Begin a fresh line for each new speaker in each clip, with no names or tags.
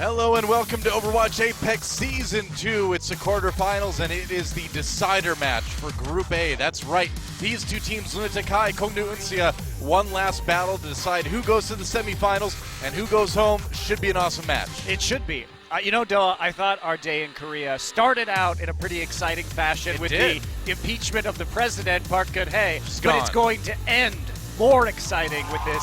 Hello and welcome to Overwatch Apex Season 2. It's the quarterfinals and it is the decider match for Group A. That's right. These two teams, Lunatic-Hai, Kongdoo, Uncia, one last battle to decide who goes to the semifinals and who goes home. Should be an awesome match.
It should be. Doa, I thought our day in Korea started out in a pretty exciting fashion with the impeachment of the president, Park Geun-hye, but it's going to end more exciting with this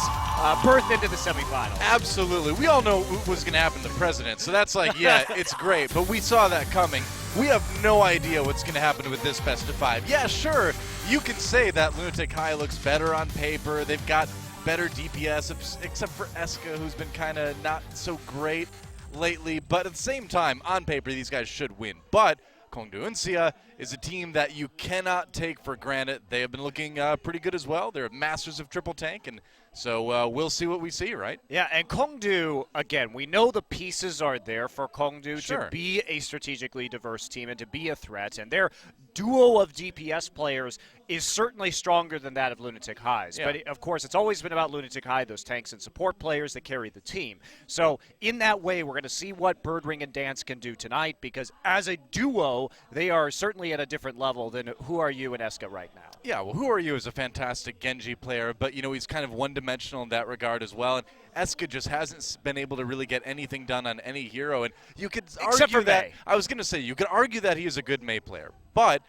birth into the semifinals.
Absolutely. We all know what was going to happen to the president, so that's like, yeah, it's great, but we saw that coming. We have no idea what's going to happen with this best of five. Yeah, sure, you can say that Lunatic-Hai looks better on paper. They've got better DPS, except for Eska, who's been kind of not so great lately, but at the same time, on paper, these guys should win. But Kongdoo Uncia is a team that you cannot take for granted. They have been looking pretty good as well. They're masters of triple tank, and so we'll see what we see, right?
Yeah, and Kongdoo, again, we know the pieces are there for Kongdoo to be a strategically diverse team and to be a threat, and their duo of DPS players is certainly stronger than that of Lunatic-Hai's.
Yeah.
But, of course, it's always been about Lunatic-Hai, those tanks and support players that carry the team. So, in that way, we're going to see what Birdring and Dance can do tonight, because as a duo, they are certainly at a different level than Who Are You and Eska right now.
Yeah, well, Who Are You is a fantastic Genji player, but, you know, he's kind of one-dimensional in that regard as well. And Eska just hasn't been able to really get anything done on any hero. And you could argue that, I was going to say, you could argue that he is a good Mei player, but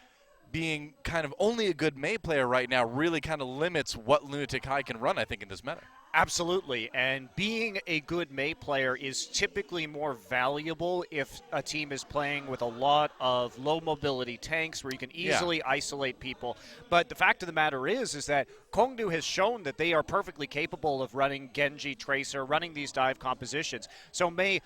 being kind of only a good Mei player right now really kind of limits what Lunatic-Hai can run, I think, in this meta.
Absolutely, and being a good Mei player is typically more valuable if a team is playing with a lot of low mobility tanks where you can easily isolate people. But the fact of the matter is that Kongdoo has shown that they are perfectly capable of running Genji, Tracer, running these dive compositions. So Mei,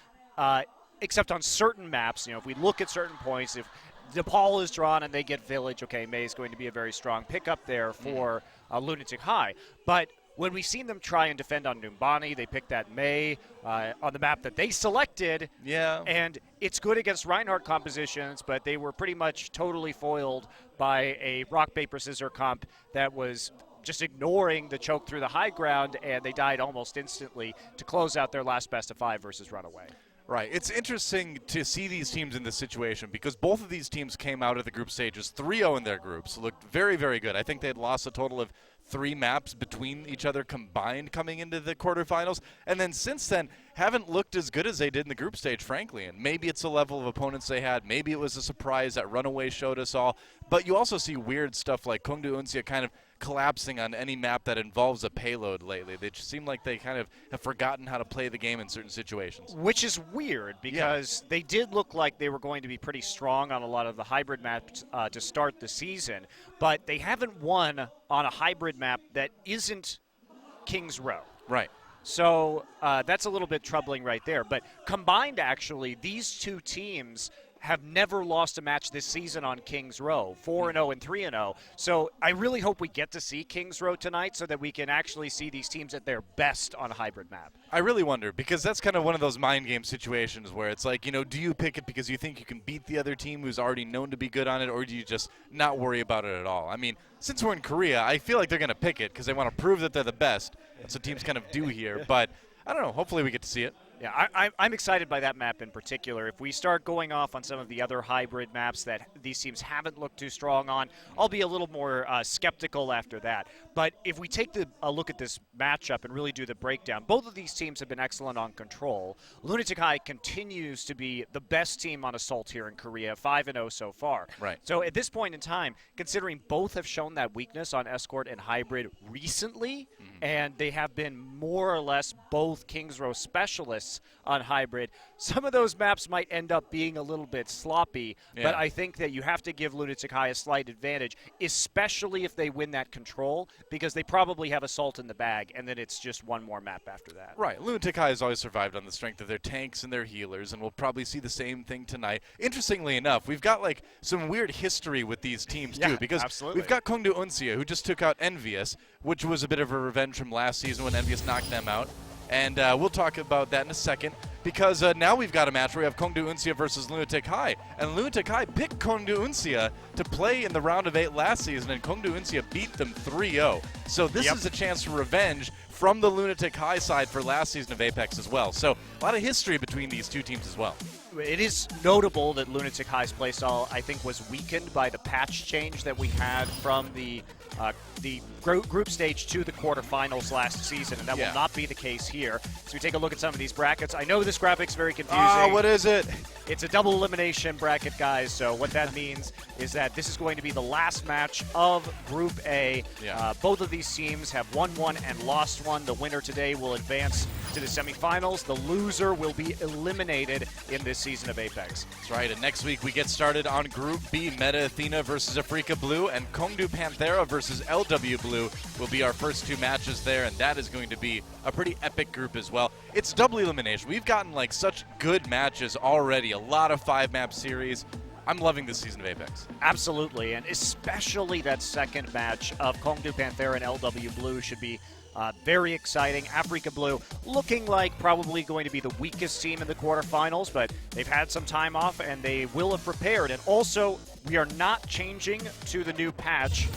except on certain maps, if we look at certain points, if Nepal is drawn and they get Village, okay, Mei is going to be a very strong pickup there for Lunatic-Hai. But when we've seen them try and defend on Numbani, they picked that Mei on the map that they selected.
Yeah.
And it's good against Reinhardt compositions, but they were pretty much totally foiled by a rock, paper, scissors comp that was just ignoring the choke through the high ground, and they died almost instantly to close out their last best of 5 versus Runaway.
Right. It's interesting to see these teams in this situation because both of these teams came out of the group stages 3-0 in their groups. Looked very, very good. I think they had lost a total of 3 maps between each other combined coming into the quarterfinals. And then since then, haven't looked as good as they did in the group stage, frankly. And maybe it's the level of opponents they had. Maybe it was a surprise that Runaway showed us all. But you also see weird stuff like Kongdoo Uncia kind of collapsing on any map that involves a payload lately. They just seem like they kind of have forgotten how to play the game in certain situations.
Which is weird because they did look like they were going to be pretty strong on a lot of the hybrid maps to start the season, but they haven't won on a hybrid map that isn't King's Row.
Right.
So that's a little bit troubling right there. But combined, actually, these two teams have never lost a match this season on King's Row, 4-0 and 3-0. So I really hope we get to see King's Row tonight so that we can actually see these teams at their best on a hybrid map.
I really wonder, because that's kind of one of those mind game situations where it's like, do you pick it because you think you can beat the other team who's already known to be good on it, or do you just not worry about it at all? I mean, since we're in Korea, I feel like they're going to pick it because they want to prove that they're the best. That's what teams kind of do here. But I don't know. Hopefully we get to see it.
Yeah, I'm excited by that map in particular. If we start going off on some of the other hybrid maps that these teams haven't looked too strong on, I'll be a little more skeptical after that. But if we take a look at this matchup and really do the breakdown, both of these teams have been excellent on control. Lunatic-Hai continues to be the best team on Assault here in Korea, 5-0 so far.
Right.
So at this point in time, considering both have shown that weakness on Escort and Hybrid recently, and they have been more or less both King's Row specialists on Hybrid, some of those maps might end up being a little bit sloppy, but I think that you have to give Lunatic-Hai a slight advantage, especially if they win that control, because they probably have Assault in the bag, and then it's just one more map after that.
Right. Lunatic-Hai has always survived on the strength of their tanks and their healers, and we'll probably see the same thing tonight. Interestingly enough, we've got like some weird history with these teams too, because we've got Kongdoo Uncia, who just took out Envious, which was a bit of a revenge from last season when Envious knocked them out. And we'll talk about that in a second. because now we've got a match where we have Kongdoo Uncia versus Lunatic-Hai, and Lunatic-Hai picked Kongdoo Uncia to play in the round of 8 last season, and Kongdoo Uncia beat them 3-0. So this is a chance for revenge from the Lunatic-Hai side for last season of Apex as well. So a lot of history between these two teams as well.
It is notable that Lunatic-Hai's playstyle, I think, was weakened by the patch change that we had from the group stage to the quarterfinals last season, and that will not be the case here. So we take a look at some of these brackets. I know this graphic's very confusing.
What is it?
It's a double elimination bracket, guys, so what that means is that this is going to be the last match of Group A. Both of these teams have won one and lost one. The winner today will advance to the semifinals. The loser will be eliminated in this season of Apex.
That's right, and next week we get started on Group B. Meta Athena versus Afrika Blue, and Kongdoo Panthera versus LW Blue will be our first 2 matches there, and that is going to be a pretty epic group as well. It's double elimination. We've gotten like such good matches already, a lot of 5-map series. I'm loving this season of Apex.
Absolutely, and especially that second match of Kongdoo Panthera and LW Blue should be very exciting. Afrika Blue looking like probably going to be the weakest team in the quarterfinals, but they've had some time off and they will have prepared. And also, we are not changing to the new patch.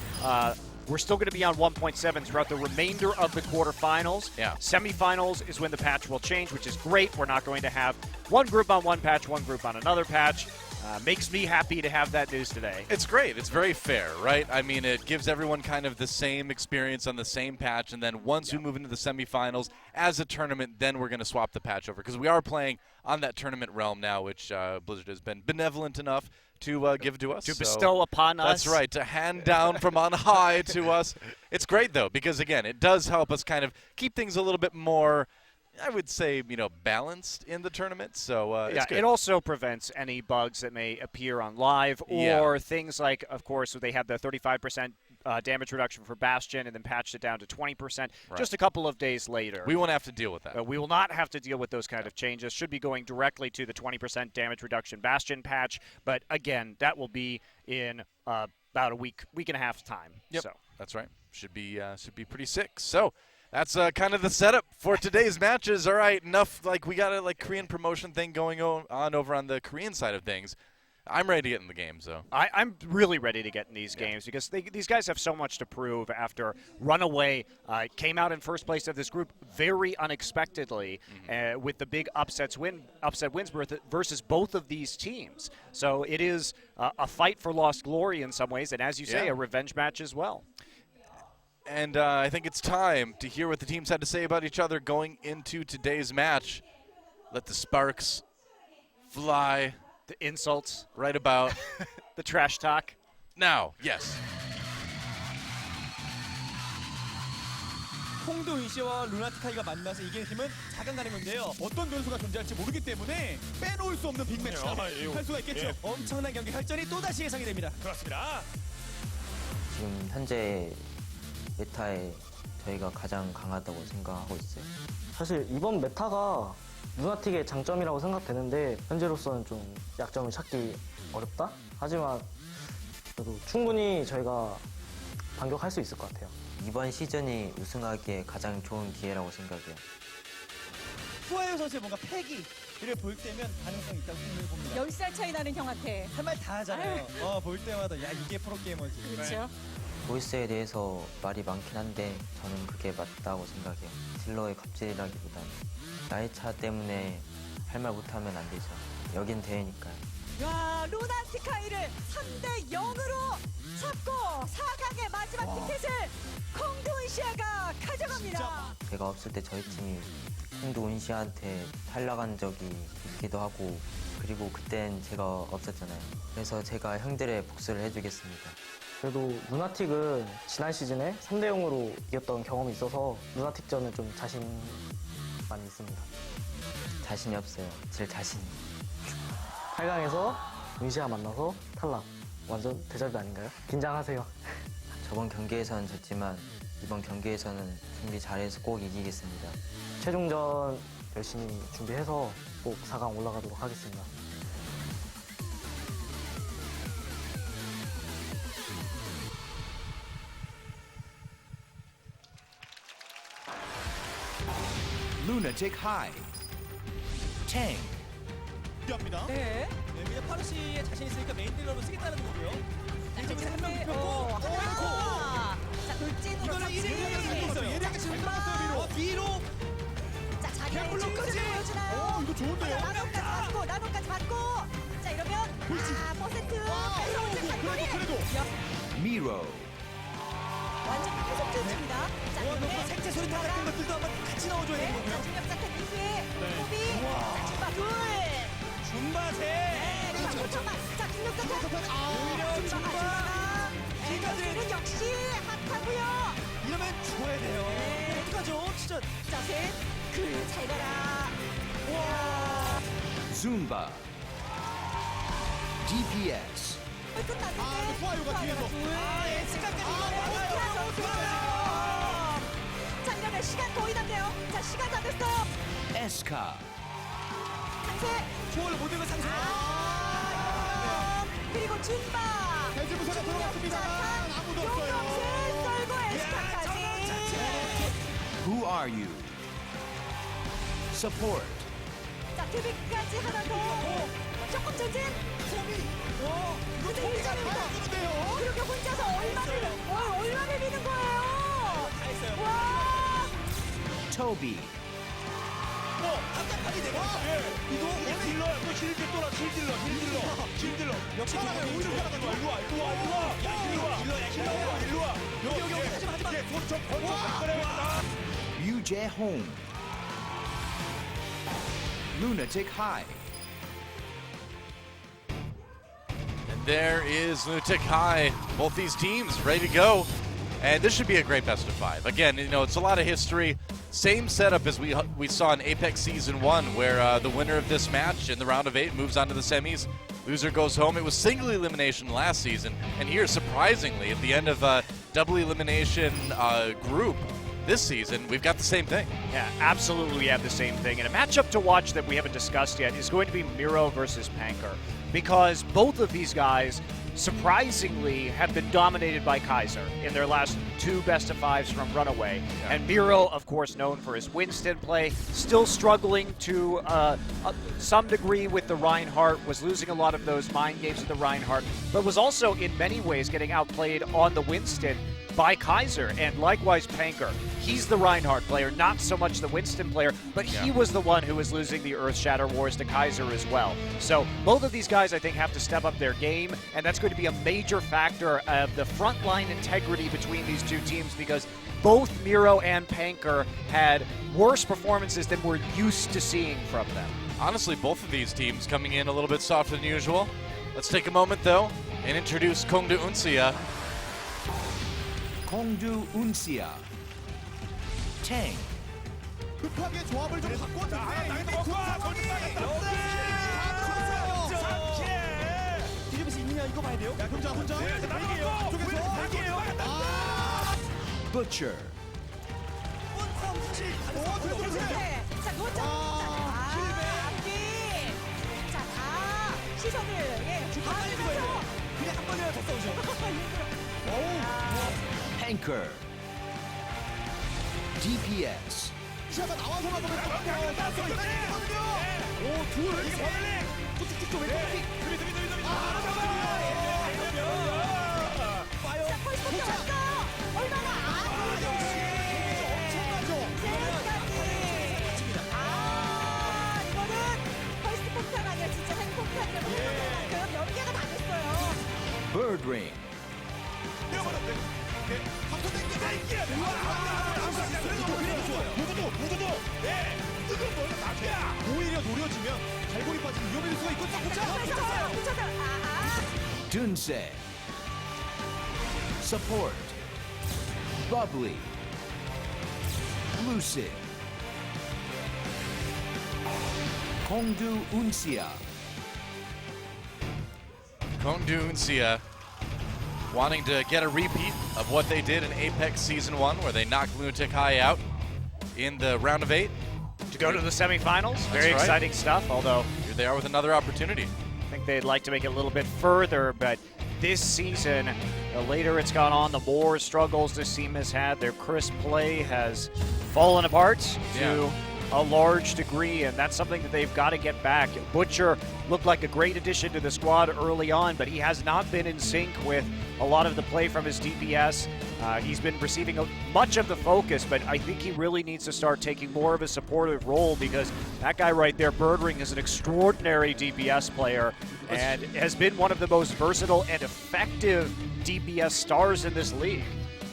We're still going to be on 1.7 throughout the remainder of the quarterfinals. Semifinals is when the patch will change, which is great. We're not going to have one group on one patch, one group on another patch. Makes me happy to have that news today.
It's great. It's very fair, right? I mean, it gives everyone kind of the same experience on the same patch, and then once we move into the semifinals as a tournament, then we're going to swap the patch over, because we are playing on that tournament realm now, which Blizzard has been benevolent enough to give to us.
To bestow upon us.
That's right, to hand down from on high to us. It's great, though, because, again, it does help us kind of keep things a little bit more, I would say, balanced in the tournament. So it's good.
It also prevents any bugs that may appear on live, or things like, of course, they have the 35% damage reduction for Bastion and then patched it down to 20% just a couple of days later.
We won't have to deal with that.
We will not have to deal with those kind of changes. Should be going directly to the 20% damage reduction Bastion patch, but again, that will be in about a week and a half time.
Yep,
so
that's right. Should be pretty sick. So that's kind of the setup for today's matches. All right, enough. We got a Korean promotion thing going on over on the Korean side of things. I'm ready to get in the game, so.
I'm really ready to get in these games because these guys have so much to prove after Runaway came out in first place of this group very unexpectedly with the big upset wins versus both of these teams. So it is a fight for lost glory in some ways, and as you say, a revenge match as well.
And I think it's time to hear what the teams had to say about each other going into today's match. Let the sparks fly.
The insults.
Right about.
The trash talk.
Now, yes.
콩도 은시와 루나틱하이가 만나서 이기는 팀은 4강 가는 건데요. 어떤 변수가 존재할지 모르기 때문에 빼놓을 수 없는 빅매치다 할 수가 있겠죠. 엄청난 경기 혈전이 또다시 예상이 됩니다. 그렇습니다.
지금 현재 메타에 저희가 가장 강하다고 생각하고 있어요.
사실 이번 메타가 루나틱의 장점이라고 생각되는데 현재로서는 좀 약점을 찾기 어렵다? 하지만 그래도 충분히 저희가 반격할 수 있을 것 같아요.
이번 시즌이 우승하기에 가장 좋은 기회라고 생각해요.
후아유 선수의 뭔가 패기를 볼 때면 가능성이 있다고 생각해 봅니다.
10살 차이 나는 형한테
할 말 다 하잖아요. 볼 때마다 야 이게 프로게이머지.
그렇죠.
보이스에 대해서 말이 많긴 한데 저는 그게 맞다고 생각해요. 딜러의 갑질이라기보다는 나이 차 때문에 할 말 못하면 안 되죠. 여긴 대회니까요.
야, 루나틱하이를 3대 0으로 잡고 4강의 마지막 티켓을 콩도 운시아가 가져갑니다.
제가 없을 때 저희 팀이 콩도 운시한테 탈락한 적이 있기도 하고 그리고 그땐 제가 없었잖아요. 그래서 제가 형들의 복수를 해주겠습니다.
그래도 루나틱은 지난 시즌에 3대 0으로 이겼던 경험이 있어서 루나틱전은 좀 자신 많이 있습니다.
자신이 없어요. 질 자신이.
8강에서 은시아 만나서 탈락. 완전 데자뷰 아닌가요? 긴장하세요.
저번 경기에서는 졌지만 이번 경기에서는 준비 잘해서 꼭 이기겠습니다.
최종전 열심히 준비해서 꼭 4강 올라가도록 하겠습니다.
Lunatic-Hai. Tang.
합니다.
네.
네, 그냥 파르시에 자신 있으니까 메인 딜러로 쓰겠다는 거고요.
자,
이쪽에서
이렇게
한명
하는데,
눕혔고,
하나. 자, 돌진으로
이거는 예리하게 잘 들어갔어요. 예리하게 잘 들어갔어요, 위로.
자, 자리에
템플러까지.
진출을 보여주나요?
이거 좋은데요?
나노까지 받고. 자, 이러면 퍼센트 계속
그래도.
Miro.
완전 계속 쫓습니다. 자,
뭐 색채 소리타 같은 것들도 한번 같이 넣어줘야 되는
자,
거고요.
중력 자탄 이후에 호비.
우와.
자, 중바 둘.
줌바세.
네, 자, 5초만. 자, 중력 자탄.
오히려 줌바.
에너지는 역시 핫하고요.
이러면 죽어야 돼요.
네.
어떡하죠? 진짜.
자, 셋. 잘 가라.
와.
Zumba. DPS.
끝났는데.
아, 후아유가 뒤에서.
둘.
시간까지
자, 이러면 시간 거의 다 돼요. 자, 시간 다 됐어요.
Eska.
상세.
초월 모든 걸 상승.
그리고 준바.
대지부사가 들어갔습니다만 아무도 없어요.
용감실 썰고 에스카까지.
Who are you? Support.
자, 투비까지 하나 더. 조금 전진.
이거 소리가 나주는데요.
그렇게 혼자서 얼마를 미는 거예요.
다 했어요.
와.
Toby.
답답하게 되고. 이거 딜러야. 또 힐딜러. 역시 딜러. 오히려 편하게 와. 일로 와. 일로 와. 여기 하지마. 손좀 건져.
Yuje Hong. Lunatic-Hai.
And there is Lunatic-Hai. Both these teams ready to go. And this should be a great best of 5. Again, you know, it's a lot of history. Same setup as we saw in Apex Season 1, where the winner of this match in the round of 8 moves on to the semis. Loser goes home. It was single elimination last season. And here, surprisingly, at the end of a double elimination group this season, we've got the same thing.
Yeah, absolutely we have the same thing. And a matchup to watch that we haven't discussed yet is going to be Miro versus Panker. Because both of these guys, surprisingly, have been dominated by Kaiser in their last 2 best-of-5s from Runaway.
Yeah.
And Miro, of course, known for his Winston play, still struggling to some degree with the Reinhardt, was losing a lot of those mind games with the Reinhardt, but was also in many ways getting outplayed on the Winston by Kaiser, and likewise Panker. He's the Reinhardt player, not so much the Winston player, but he was the one who was losing the Earth Shatter Wars to Kaiser as well. So both of these guys, I think, have to step up their game, and that's going to be a major factor of the frontline integrity between these two teams, because both Miro and Panker had worse performances than we're used to seeing from them.
Honestly, both of these teams coming in a little bit softer than usual. Let's take a moment, though, and introduce Kongdoo Uncia.
Kongdoo Uncia. Tang.
급하게 조합을 좀 바꿨는데 뒤집어서 있느냐 이거 봐야 돼요. 혼자. 쪽에서
Butcher.
자, 노점. 앞뒤. 자, 다 시선을 주파하면서
그냥 한 번이라도 더 싸우죠.
Panker. DPS.
시야가 나와서만 보면 둘 이게 버블링 쭉쭉쭉 왼쪽
자, 펄스 붙여왔어. 얼마나 이거는 펄스 폭탄 아니야. 진짜 핵폭탄이야. 그럼 연계가 다 됐어요.
Bird Ring.
오히려 노려지면 갈고리 빠지는 위험할 수가 있고
붙여서.
Dunse. Support. Bubbly. Lucid. Kongdoo Uncia.
Kongdoo Uncia wanting to get a repeat of what they did in Apex Season 1, where they knocked Lunatic-Hai out in the round of 8.
To go to the semifinals, very
right.
exciting stuff, although
Here they are with another opportunity.
I think they'd like to make it a little bit further, but this season, the later it's gone on, the more struggles this team has had. Their crisp play has fallen apart to a large degree, and that's something that they've got to get back. Butcher looked like a great addition to the squad early on, but he has not been in sync with a lot of the play from his DPS. He's been receiving much of the focus, but I think he really needs to start taking more of a supportive role, because that guy right there, Birdring, is an extraordinary DPS player and has been one of the most versatile and effective DPS stars in this league.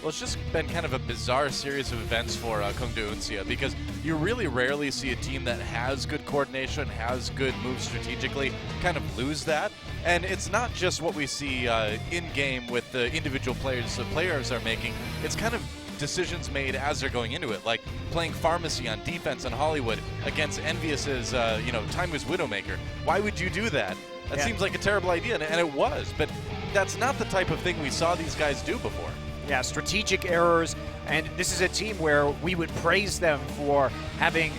Well, it's just been kind of a bizarre series of events for Kongdoo Uncia, because you really rarely see a team that has good coordination, has good moves strategically, kind of lose that. And it's not just what we see in-game with the individual players the players are making. It's kind of decisions made as they're going into it, like playing Pharmacy on defense on Hollywood against Envious's, Timeless Widowmaker. Why would you do that? That seems like a terrible idea, and it was. But that's not the type of thing we saw these guys do before.
Yeah, strategic errors, and this is a team where we would praise them for having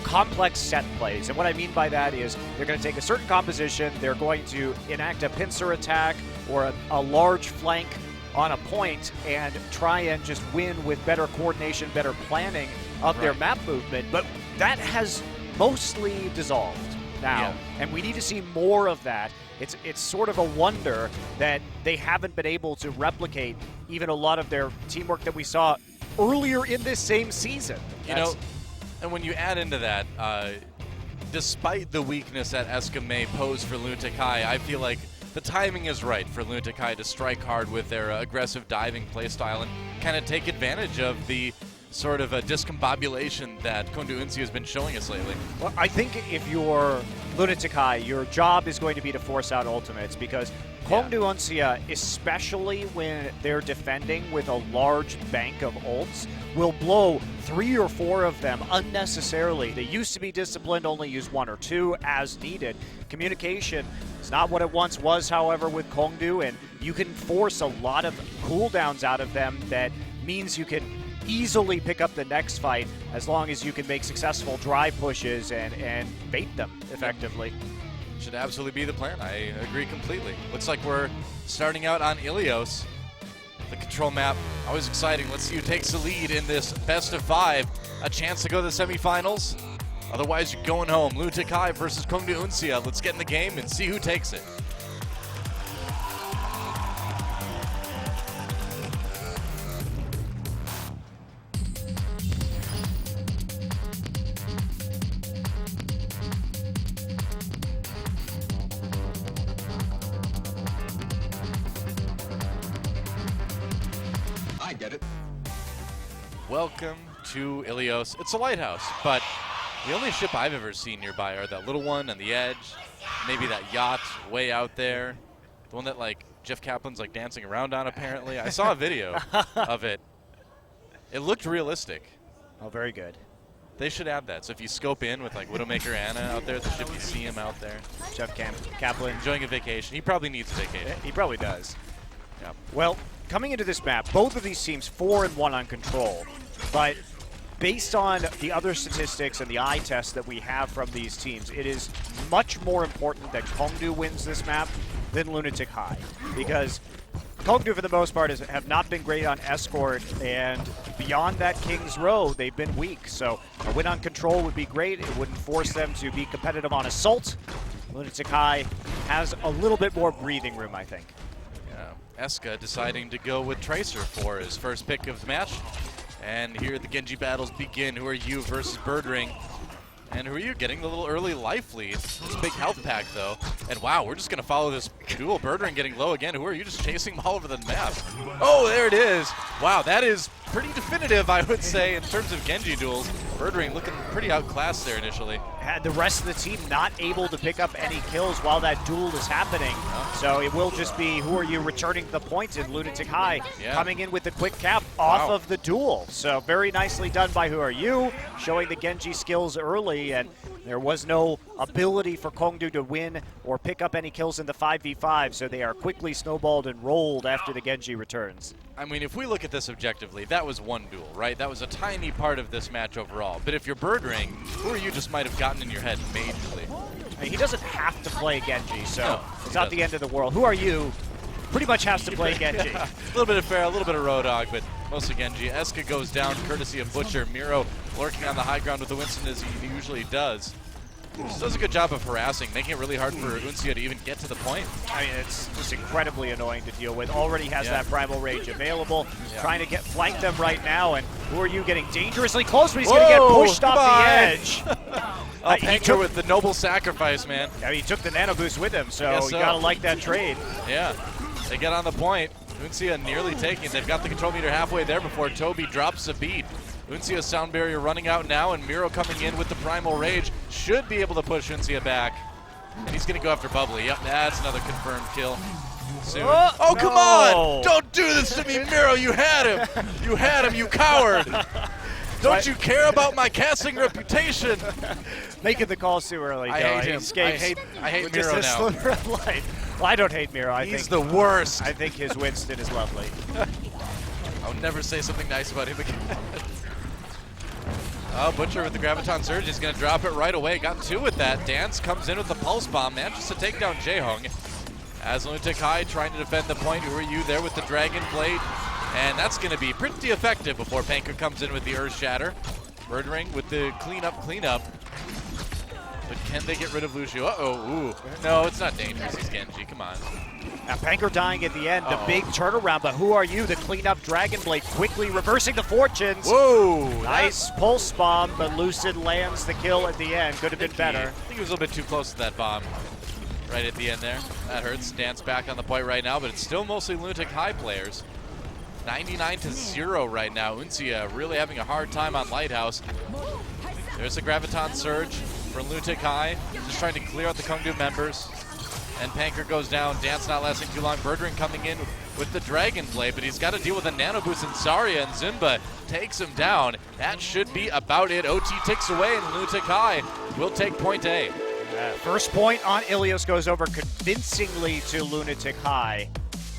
complex set plays. And what I mean by that is they're going to take a certain composition, they're going to enact a pincer attack or a large flank on a point and try and just win with better coordination, better planning of their map movement. But that has mostly dissolved now, and we need to see more of that. It's sort of a wonder that they haven't been able to replicate even a lot of their teamwork that we saw earlier in this same season.
And when you add into that, despite the weakness that Eska may pose for Lunatic-Hai, I feel like the timing is right for Lunatic-Hai to strike hard with their aggressive diving playstyle and kind of take advantage of the sort of a discombobulation that Kongdoo Uncia has been showing us lately.
Well, I think if you're Lunatic-Hai, your job is going to be to force out ultimates, because Kongdoo Uncia, especially when they're defending with a large bank of ults, will blow 3 or 4 of them unnecessarily. They used to be disciplined, only use 1 or 2 as needed. Communication is not what it once was, however, with Kongdoo, and you can force a lot of cooldowns out of them that means you can easily pick up the next fight as long as you can make successful drive pushes and bait them effectively.
Should absolutely be the plan. I agree completely. Looks like we're starting out on Ilios. The control map, always exciting. Let's see who takes the lead in this best of 5. A chance to go to the semifinals. Otherwise, you're going home. Lunatic-Hai versus Kongdoo Uncia. Let's get in the game and see who takes it. Welcome to Ilios. It's a lighthouse, but the only ship I've ever seen nearby are that little one on the edge, maybe that yacht way out there, the one that like Jeff Kaplan's like dancing around on apparently. I saw a video of it. It looked realistic.
Oh, very good.
They should add that. So if you scope in with like Widowmaker Anna out there at the ship, you see him out there.
Jeff Kaplan
enjoying a vacation. He probably needs a vacation.
He probably does. Yeah. Well, coming into this map, both of these teams 4-1 on control, but based on the other statistics and the eye test that we have from these teams, it is much more important that Kongdoo wins this map than Lunatic-Hai, because Kongdoo, for the most part, have not been great on escort, and beyond that King's Row, they've been weak. So a win on control would be great. It wouldn't force them to be competitive on assault. Lunatic-Hai has a little bit more breathing room, I think.
Eska deciding to go with Tracer for his first pick of the match. And here the Genji battles begin. Who are you versus Birdring? And who are you getting the little early life lead? It's a big health pack though. And wow, we're just gonna follow this duel. Birdring getting low again. Who are you just chasing them all over the map? Oh, there it is. Wow, that is pretty definitive, I would say, in terms of Genji duels. Birdring looking pretty outclassed there initially.
Had the rest of the team not able to pick up any kills while that duel is happening. So it will just be who are you returning the points in. Lunatic-Hai coming in with the quick cap off of the duel. So very nicely done by who are you, showing the Genji skills early, and there was no ability for Kongdoo to win or pick up any kills in the 5v5, so they are quickly snowballed and rolled after the Genji returns.
I mean, if we look at this objectively, that was one duel, right? That was a tiny part of this match overall. But if you're Birdring, who are you just might have gotten in your head majorly.
I mean, he doesn't have to play Genji, so it's not the end of the world. Who are you? Pretty much has to play Genji.
A little bit of Pharah, a little bit of Roadhog, but mostly Genji. Eska goes down courtesy of Butcher. Miro lurking on the high ground with the Winston as he usually does. Just does a good job of harassing, making it really hard for Uncia to even get to the point.
I mean, it's just incredibly annoying to deal with. Already has that Primal Rage available. Trying to flank them right now, and who are you getting dangerously close, but he's going to get pushed off the edge.
Panker with the noble sacrifice, man.
I mean, he took the nano boost with him, so you got to like that trade.
Yeah, they get on the point. Uncia nearly taking. They've got the control meter halfway there before Toby drops a beat. Uncia's sound barrier running out now, and Miro coming in with the Primal Rage should be able to push Uncia back. And he's going to go after Bubbly. Yep, that's another confirmed kill soon. Oh, come on! Don't do this to me, Miro! You had him! You had him, you coward! Don't you care about my casting reputation?
Making the calls too early.
I hate him. I hate Miro now.
Well, I don't hate Miro.
He's the worst.
I think his Winston is lovely.
I'll never say something nice about him again. Oh, Butcher with the Graviton Surge is going to drop it right away. Got two with that. Dance comes in with the Pulse Bomb, manages to take down Jaehong. As Lunatic-Hai trying to defend the point. Who are you there with the Dragon Blade? And that's going to be pretty effective before Panker comes in with the Earth Shatter. Birdring with the cleanup. But can they get rid of Lucio? Uh-oh, ooh. No, it's not dangerous. He's Genji, come on.
Now Panker dying at the end, the big turnaround, but who are you? The cleanup Dragon Blade quickly reversing the fortunes.
Whoa!
Nice pulse bomb, but Lucid lands the kill at the end. Could have been better.
I think he was a little bit too close to that bomb right at the end there. That hurts. Dance back on the point right now, but it's still mostly Lunatic-Hai players. 99-0 right now. Uncia really having a hard time on Lighthouse. There's a Graviton Surge for Lunatic-Hai, just trying to clear out the Kongdoo members. And Panker goes down. Dance not lasting too long. Birdring coming in with the Dragon Blade, but he's got to deal with a Nano Boost, and Zarya and Zimba takes him down. That should be about it. OT ticks away, and Lunatic-Hai will take point A.
First point on Ilios goes over convincingly to Lunatic-Hai.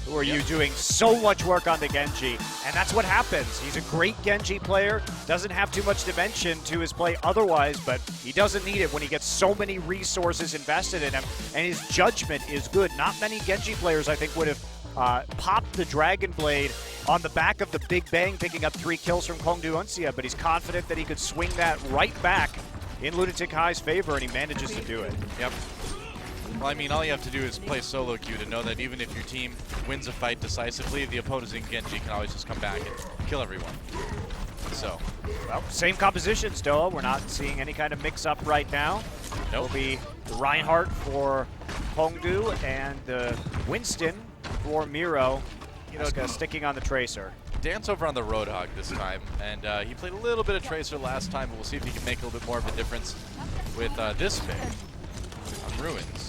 Who are you doing so much work on the Genji? And that's what happens. He's a great Genji player, doesn't have too much dimension to his play otherwise, but he doesn't need it when he gets so many resources invested in him, and his judgment is good. Not many Genji players, I think, would have popped the Dragon Blade on the back of the Big Bang, picking up 3 kills from Kongdoo Uncia, but he's confident that he could swing that right back in Lunatic-Hai's favor, and he manages to do it.
Yep. Well, I mean, all you have to do is play solo queue to know that even if your team wins a fight decisively, the opposing Genji can always just come back and kill everyone. So,
well, same compositions, Doa. We're not seeing any kind of mix-up right now.
Nope.
It'll be the Reinhardt for Kongdoo and the Winston for Miro. Sticking on the Tracer.
Dance over on the Roadhog this time, and he played a little bit of Tracer last time, but we'll see if he can make a little bit more of a difference with this pick on Ruins.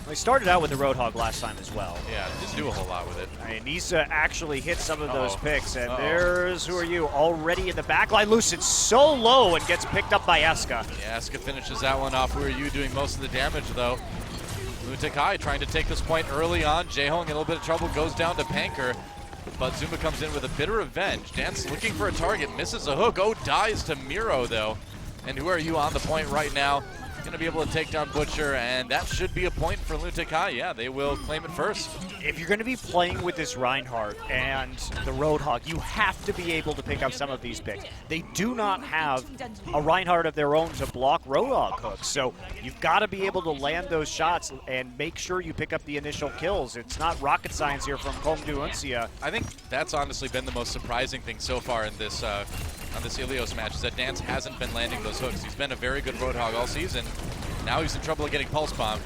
They started out with the Roadhog last time as well.
Yeah, didn't do a whole lot with it.
I mean, Nisa actually hit some of those picks, and there's, who are you, already in the backline. Lucid so low and gets picked up by Eska.
Yeah, Eska finishes that one off. Who are you doing most of the damage, though? Lunatic-Hai trying to take this point early on. Jaehong in a little bit of trouble, goes down to Panker, but Zuma comes in with a bit of revenge. Dance looking for a target, misses a hook. Oh, dies to Miro, though. And who are you on the point right now? Going to be able to take down Butcher, and that should be a point for Lunatic-Hai. Yeah, they will claim it first.
If you're going to be playing with this Reinhardt and the Roadhog, you have to be able to pick up some of these picks. They do not have a Reinhardt of their own to block Roadhog hooks, so you've got to be able to land those shots and make sure you pick up the initial kills. It's not rocket science here from Kongdoo Uncia.
I think that's honestly been the most surprising thing so far in this on this Ilios match, is that Dance hasn't been landing those hooks. He's been a very good Roadhog all season. Now he's in trouble getting Pulse Bomb.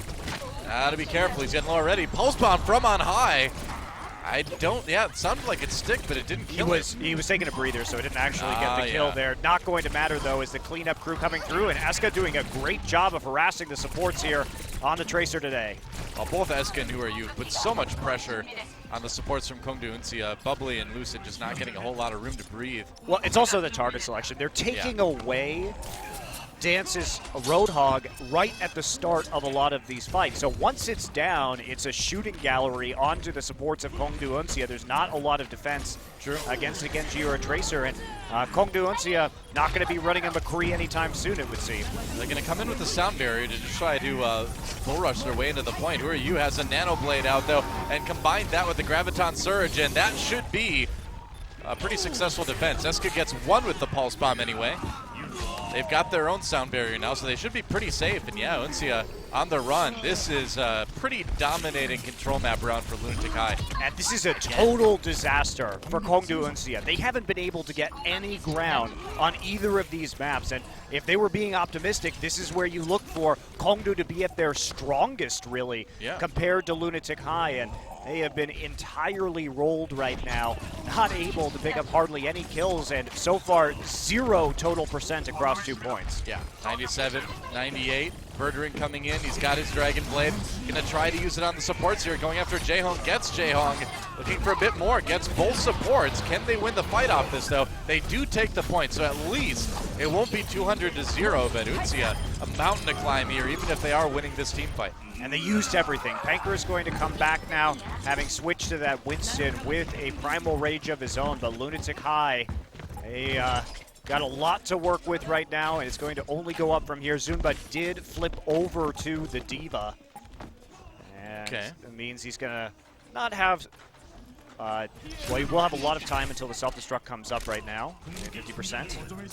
Gotta be careful, he's getting low already. Pulse Bomb from on high. It sounded like it stick, but it didn't kill him.
He was taking a breather, so it didn't actually get the kill there. Not going to matter, though, is the cleanup crew coming through, and Eska doing a great job of harassing the supports here on the Tracer today.
Well, both Eska and Who Are You put so much pressure on the supports from Kongdoo Uncia. Bubbly and Lucid just not getting a whole lot of room to breathe.
Well, it's also the target selection. They're taking away Dance's Roadhog right at the start of a lot of these fights. So once it's down, it's a shooting gallery onto the supports of Kongdoo Uncia. There's not a lot of defense against a Genji or a Tracer, and Kongdoo Uncia not going to be running a McCree anytime soon, it would seem.
They're going to come in with the sound barrier to just try to bull rush their way into the point. Who Are You has a Nano Blade out, though, and combine that with the Graviton Surge, and that should be a pretty successful defense. Eska gets one with the Pulse Bomb anyway. They've got their own sound barrier now, so they should be pretty safe. And yeah, Uncia on the run. This is a pretty dominating control map round for Lunatic-Hai.
And this is a total disaster for Kongdoo Uncia. They haven't been able to get any ground on either of these maps. And if they were being optimistic, this is where you look for Kongdoo to be at their strongest, really, compared to Lunatic-Hai. And they have been entirely rolled right now, not able to pick up hardly any kills, and so far 0 total percent across 2 points.
Yeah, 97, 98. Birdring coming in. He's got his Dragon Blade. Gonna try to use it on the supports here. Going after Jaehong. Gets Jaehong. Looking for a bit more. Gets both supports. Can they win the fight off this though? They do take the point, so at least it won't be 200-0. But Uncia, a mountain to climb here, even if they are winning this team fight.
And they used everything. Panker is going to come back now, having switched to that Winston with a Primal Rage of his own. But Lunatic-Hai, they got a lot to work with right now, and it's going to only go up from here. Zunba did flip over to the D.Va. And that means he's going to not have... well, he will have a lot of time until the self-destruct comes up right now, 50%.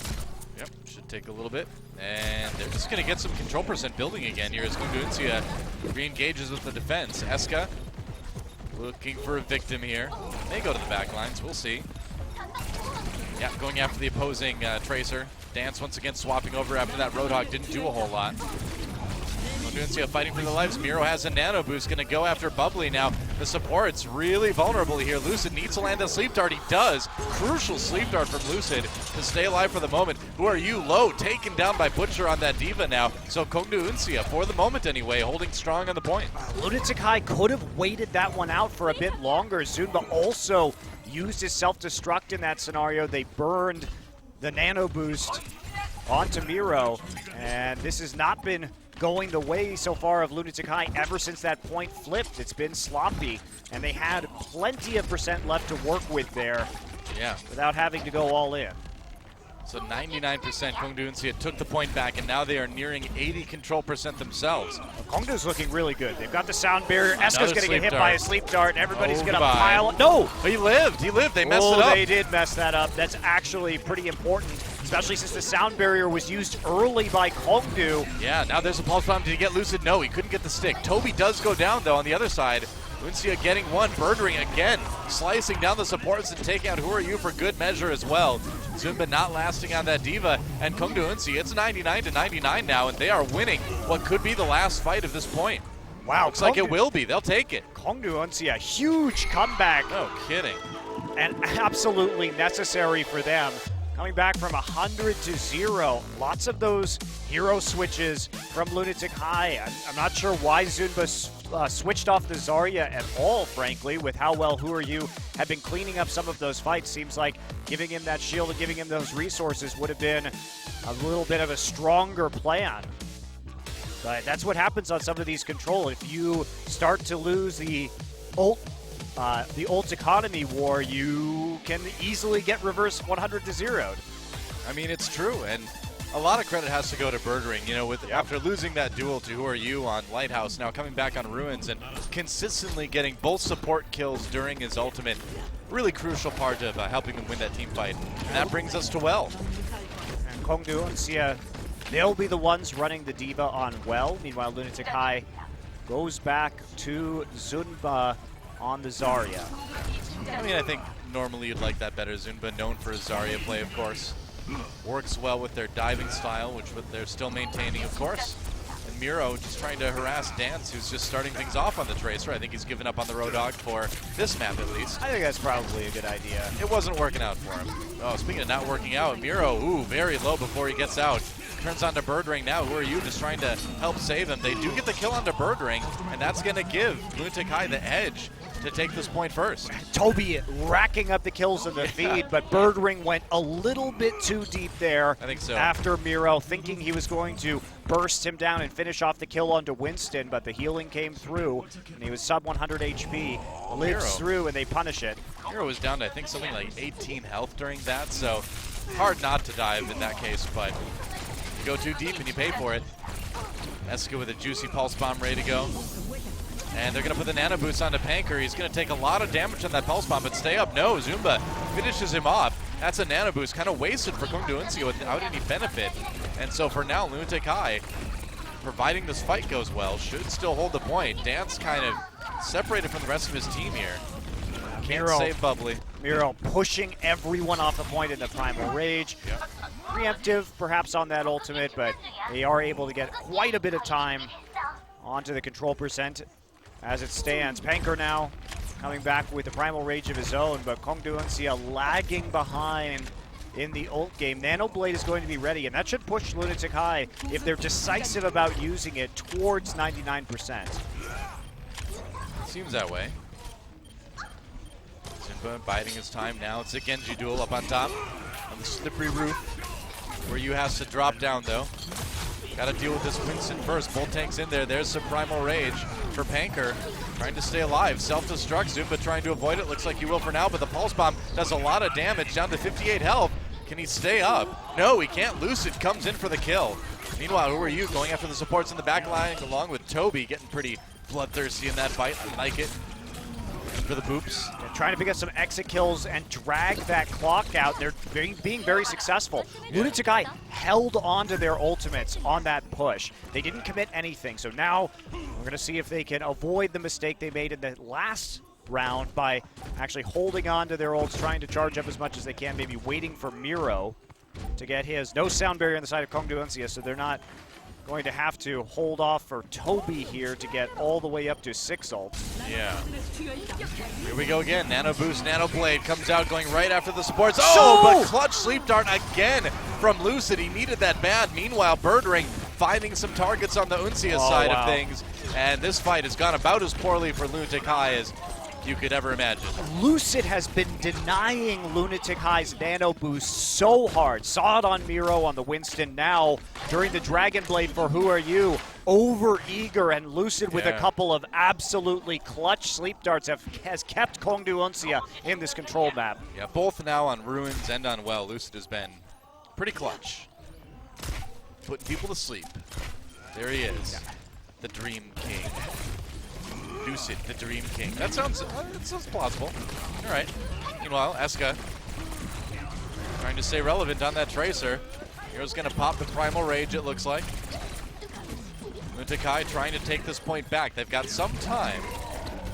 Yep, should take a little bit. And they're just going to get some control percent building again here as Kongdoo Uncia re-engages with the defense. Eska looking for a victim here. May go to the back lines, we'll see. Yeah, going after the opposing Tracer. Dance once again swapping over after that Roadhog didn't do a whole lot. Kongdoo Uncia fighting for their lives. Miro has a nano boost, gonna go after Bubbly now. The support's really vulnerable here. Lucid needs to land a sleep dart. He does. Crucial sleep dart from Lucid to stay alive for the moment. Who are you? Low, taken down by Butcher on that D.Va now. So Kongdoo Uncia, for the moment anyway, holding strong on the point.
Lunatic-Hai could have waited that one out for a bit longer. Zunba also used his self-destruct in that scenario. They burned the nano boost onto Miro, and this has not been going the way so far of Lunatic-Hai ever since that point flipped. It's been sloppy, and they had plenty of percent left to work with there without having to go all in.
So 99% Kongdoo Uncia took the point back, and now they are nearing 80 control percent themselves.
Kongdoo's looking really good. They've got the sound barrier. Eska's going to get hit by a sleep dart, and everybody's going to pile up. No!
He lived. He lived. They messed it up.
They did mess that up. That's actually pretty important, especially since the sound barrier was used early by Kongdoo.
Yeah, now there's a pulse bomb. Did he get Lucid? No, he couldn't get the stick. Toby does go down, though, on the other side. Uncia getting one. Birdring again, slicing down the supports and taking out Who Are You for good measure as well. Zunba not lasting on that D.Va, and Kongdoo Uncia, it's 99-99 now, and they are winning what could be the last fight of this point.
Wow.
Looks like it will be. They'll take it.
Kongdoo Uncia, huge comeback.
No kidding.
And absolutely necessary for them. Coming back from 100 to 0. Lots of those hero switches from Lunatic-Hai. I'm not sure why Zunba switched off the Zarya at all, frankly, with how well Who Are You had been cleaning up some of those fights. Seems like giving him that shield and giving him those resources would have been a little bit of a stronger plan. But that's what happens on some of these control. If you start to lose the ult economy war, you can easily get reversed 100 to 0'd.
I mean, it's true, and a lot of credit has to go to Birdring, you know, with after losing that duel to Who Are You on Lighthouse, now coming back on Ruins and consistently getting both support kills during his ultimate. Really crucial part of helping him win that team fight. And that brings us to Well.
And Kongdoo Uncia, they'll be the ones running the D.Va on Well. Meanwhile, Lunatic-Hai goes back to Zunba on the Zarya.
I mean, I think normally you'd like that better. Zunba, known for his Zarya play, of course. Works well with their diving style, which they're still maintaining, of course. And Miro just trying to harass Dance, who's just starting things off on the Tracer. I think he's given up on the Roadhog for this map, at least.
I think that's probably a good idea.
It wasn't working out for him. Oh, speaking of not working out, Miro, very low before he gets out. Turns on to Birdring now. Who Are You? Just trying to help save him. They do get the kill onto Birdring, and that's going to give Lunatic-Hai the edge to take this point first.
Toby racking up the kills in the feed, but Birdring went a little bit too deep there.
I think so.
After Miro, thinking he was going to burst him down and finish off the kill onto Winston, but the healing came through, and he was sub 100 HP. Lives through, and they punish it.
Miro was down to, I think, something like 18 health during that, so hard not to dive in that case, but you go too deep and you pay for it. Eska with a juicy pulse bomb ready to go. And they're going to put the nano boots onto Panker. He's going to take a lot of damage on that pulse bomb, but stay up. No, Zunba finishes him off. That's a nano boost, kind of wasted for Kongdoo Uncia without any benefit. And so for now, Lunatic-Hai, providing this fight goes well, should still hold the point. Dance kind of separated from the rest of his team here. Can't save Bubbly.
Miro pushing everyone off the point in the Primal Rage.
Yep.
Preemptive perhaps on that ultimate, but they are able to get quite a bit of time onto the control percent as it stands. Panker now coming back with the Primal Rage of his own, but Kongdoo Uncia lagging behind in the ult game. Nanoblade is going to be ready, and that should push Lunatic-Hai, if they're decisive about using it, towards 99%.
Seems that way. Simba biding his time now. It's a Genji duel up on top on the slippery roof, where you has to drop down though. Got to deal with this Winston first. Bolt tanks in there. There's some Primal Rage for Panker. Trying to stay alive. Self-destruct. Zumba trying to avoid it. Looks like he will for now, but the Pulse Bomb does a lot of damage, down to 58 health. Can he stay up? No, he can't. Lucid comes in for the kill. Meanwhile, who are you going after the supports in the back line, along with Toby getting pretty bloodthirsty in that fight. I like it. For the boops.
They're trying to pick up some exit kills and drag that clock out. They're being very successful. Lunatic-Hai held onto their ultimates on that push. They didn't commit anything, so now we're going to see if they can avoid the mistake they made in the last round by actually holding on to their ults, trying to charge up as much as they can, maybe waiting for Miro to get his. No sound barrier on the side of Kongdoo Uncia, so they're not going to have to hold off for Toby here to get all the way up to 6 ults.
Yeah. Here we go again. Nano Boost, Nano Blade comes out going right after the supports. Oh, but clutch Sleep Dart again from Lucid. He needed that bad. Meanwhile, Birdring finding some targets on the Uncia side of things. And this fight has gone about as poorly for Lunatic-Hai as you could ever imagine.
Lucid has been denying Lunatic-Hai's Nano Boost so hard. Saw it on Miro, on the Winston. Now, during the Dragon Blade for Who Are You, over-eager, and Lucid with a couple of absolutely clutch sleep darts has kept Kongdoo Uncia in this control map.
Yeah, both now on Ruins and on Well. Lucid has been pretty clutch. Putting people to sleep. There he is, the Dream King. Lucid, the Dream King. That sounds plausible. All right. Meanwhile, Eska trying to stay relevant on that Tracer. Hero's going to pop the Primal Rage, it looks like. Lunatic-Hai trying to take this point back. They've got some time.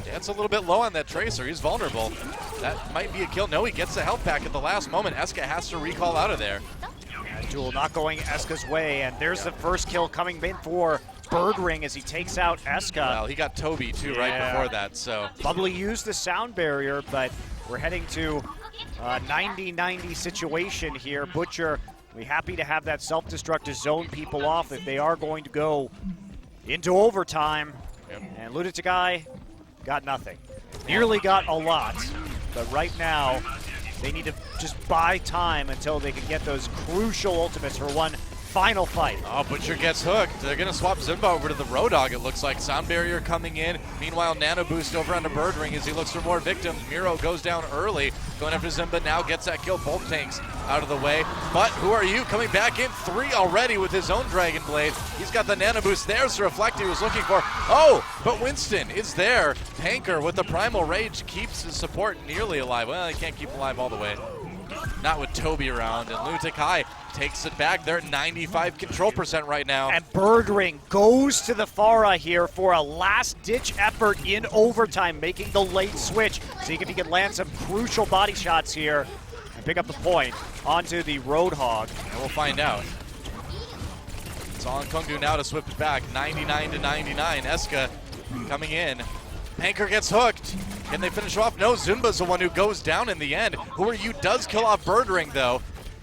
Dance a little bit low on that Tracer. He's vulnerable. That might be a kill. No, he gets the health back at the last moment. Eska has to recall out of there.
Duel not going Eska's way, and there's the first kill coming in for Birdring as he takes out Eska.
Well, he got Toby too right before that, so.
Bubbly used the sound barrier, but we're heading to a 90-90 situation here. Butcher, we happy to have that self-destruct to zone people off if they are going to go into overtime. And Lunatic-Hai got nothing. Nearly got a lot, but right now they need to just buy time until they can get those crucial ultimates for one final fight.
Oh, Butcher gets hooked. They're going to swap Zimba over to the Road Dog, it looks like. Sound barrier coming in. Meanwhile, Nano Boost over onto Birdring as he looks for more victims. Miro goes down early. Going after Zimba now, gets that kill. Bolt tanks out of the way. But Who Are You coming back in? 3 already with his own Dragon Blade. He's got the Nano Boost. There's the reflect he was looking for. Oh, but Winston is there. Panker with the Primal Rage keeps his support nearly alive. Well, he can't keep alive all the way. Not with Toby around, and Lunatic-Hai takes it back. They're at 95 control percent right now.
And Birdring goes to the Pharah here for a last-ditch effort in overtime, making the late switch. See if he can land some crucial body shots here and pick up the point onto the Roadhog.
And we'll find out. It's on Kongdoo now to switch back, 99-99. Eska coming in. Panker gets hooked. Can they finish off? No, Zumba's the one who goes down in the end. Who Are You does kill off Birdring, though.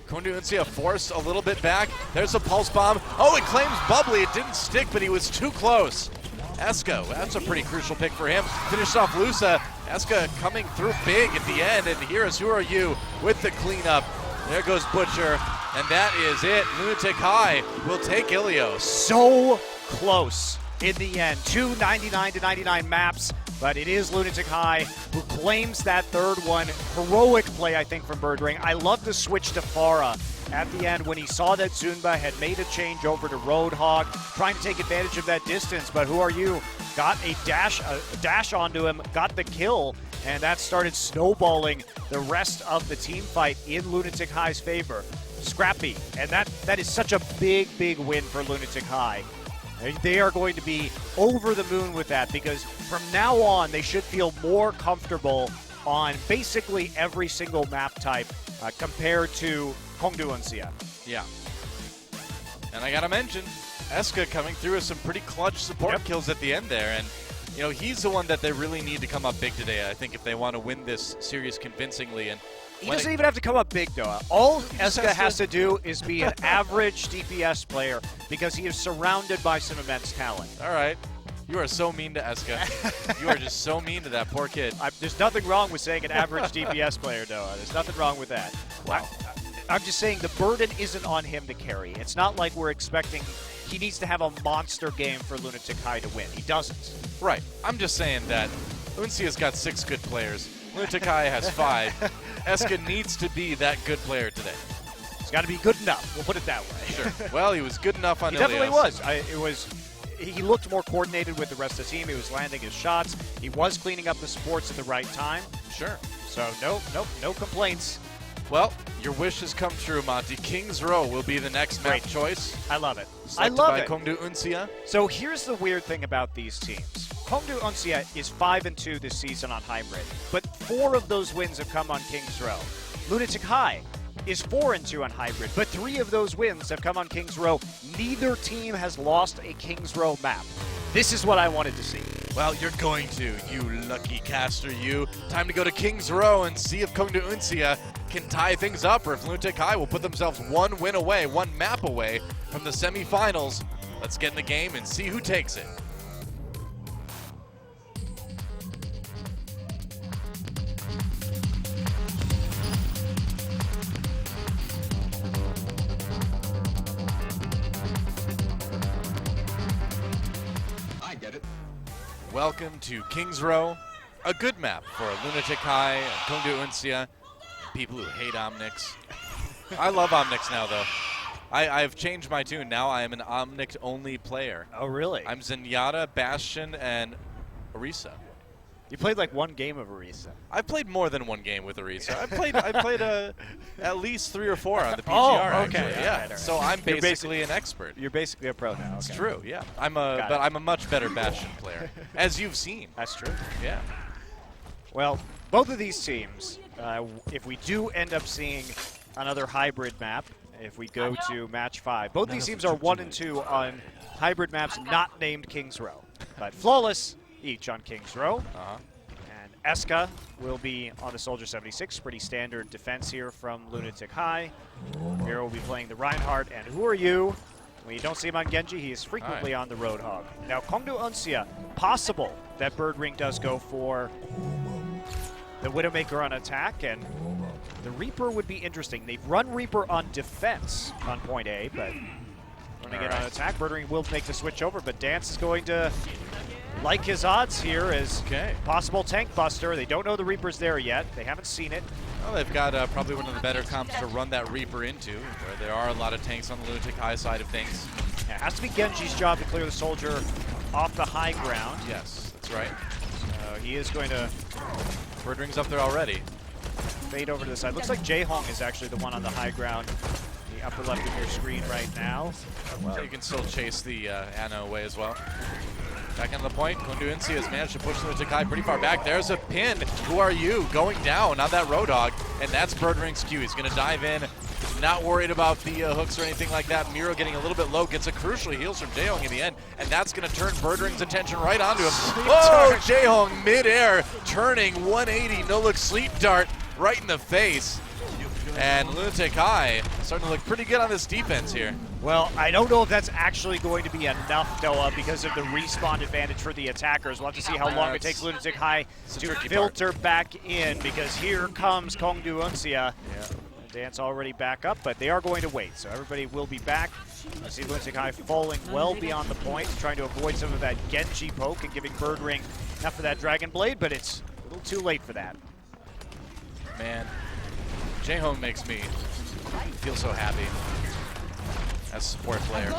Kongdoo Uncia forced a little bit back. There's a Pulse Bomb. Oh, it claims Bubbly. It didn't stick, but he was too close. Eska, that's a pretty crucial pick for him. Finished off Lusa. Eska coming through big at the end, and here is Who Are You with the cleanup. There goes Butcher, and that is it. Lunatic-Hai will take Ilios.
So close in the end. 2 99-99 maps. But it is Lunatic-Hai who claims that third one. Heroic play, I think, from Birdring. I love the switch to Pharah at the end when he saw that Zunba had made a change over to Roadhog, trying to take advantage of that distance. But Who Are You got a dash onto him, got the kill, and that started snowballing the rest of the team fight in Lunatic-Hai's favor. scrappy, and that is such a big win for Lunatic-Hai. They are going to be over the moon with that because from now on they should feel more comfortable on basically every single map type compared to Kongdoo Uncia.
Yeah. And I gotta mention, Eska coming through with some pretty clutch support kills at the end there, and you know, he's the one that they really need to come up big today, I think, if they want to win this series convincingly. And
he doesn't even have to come up big, though. All Eska has
to
to do is be an average DPS player because he is surrounded by some immense talent.
All right. You are so mean to Eska. You are just so mean to that poor kid.
There's nothing wrong with saying an average DPS player, Doa. There's nothing wrong with that.
Wow.
I'm just saying the burden isn't on him to carry. It's not like we're expecting he needs to have a monster game for Lunatic-Hai to win. He doesn't.
Right. I'm just saying that Uncia's got 6 good players. Lunatic-Hai has 5. Eska needs to be that good player today.
He's got to be good enough. We'll put it that way.
Sure. Well, he was good enough on
He definitely
Ilios.
was. He looked more coordinated with the rest of the team. He was landing his shots. He was cleaning up the supports at the right time.
Sure.
So no complaints.
Well, your wish has come true, Monty. Kings Row will be the next map
Great.
choice.
I love it.
Selected by Kongdoo Uncia.
So here's the weird thing about these teams. Kongdoo Uncia is 5-2 this season on Hybrid, but 4 of those wins have come on Kings Row. Lunatic-Hai is 4-2 on Hybrid, but 3 of those wins have come on Kings Row. Neither team has lost a Kings Row map. This is what I wanted to see.
Well, you're going to, you lucky caster, you. Time to go to Kings Row and see if Kongdoo Uncia can tie things up, or if Lunatic-Hai will put themselves 1 win away, 1 map away from the semifinals. Let's get in the game and see who takes it. Welcome to Kings Row, a good map for Lunatic-Hai and Kongdoo Uncia, and people who hate Omnics. I love Omnics now, though. I've changed my tune. Now I am an Omnic-only player.
Oh, really?
I'm Zenyatta, Bastion, and Orisa.
You played like 1 game of Orisa.
I played more than 1 game with Orisa. I played at least 3 or 4 on the PGR.
Oh,
actually.
okay.
Yeah.
All right.
So I'm basically an expert.
You're basically a pro now.
It's
okay.
true. Yeah. I'm a much better Bastion player, as you've seen.
That's true.
Yeah.
Well, both of these teams, if we do end up seeing another hybrid map, if we go to match 5, both these teams are 1-2 on hybrid maps not named Kings Row, but flawless each on Kings Row. And Eska will be on the Soldier 76, pretty standard defense here from Lunatic-Hai. Here will be playing the Reinhardt, and who are you? When you don't see him on Genji, he is frequently on the Roadhog. Now, Kongdoo Uncia, possible that Birdring does go for the Widowmaker on attack, and the Reaper would be interesting. They've run Reaper on defense on point A, but running it on attack, Birdring will make the switch over, but Dance is going to like his odds here as possible tank buster. They don't know the Reaper's there yet. They haven't seen it.
Well, they've got probably one of the better comps to run that Reaper into, where there are a lot of tanks on the Lunatic-Hai side of things.
Yeah, it has to be Genji's job to clear the Soldier off the high ground.
Yes, that's right.
He is going to
Birdring's up there already.
fade over to the side. Looks like Jae-Hong is actually the one on the high ground, the upper left of your screen right now.
Well, you can still chase the Ana away as well. Back into the point, Kongdoo Uncia has managed to push Lunatic-Hai pretty far back. There's a pin. Who are you? Going down on that Roadhog, and that's Birdring's cue. He's going to dive in, not worried about the hooks or anything like that. Miro getting a little bit low, gets a crucial heals from Jae-Hong in the end, and that's going to turn Birdring's attention right onto him. Oh, Jae-Hong midair, turning 180, no-look sleep dart right in the face. And Lunatic-Hai starting to look pretty good on this defense here.
Well, I don't know if that's actually going to be enough, Noah, because of the respawn advantage for the attackers. We'll have to see how long it takes Lunatic-Hai to filter back in, because here comes Kongdoo Uncia. Dance already back up, but they are going to wait, so everybody will be back. I see Lunatic-Hai falling well beyond the point, trying to avoid some of that Genji poke and giving Birdring enough for that Dragon Blade, but it's a little too late for that.
Man, Jae-Hong makes me feel so happy as a support player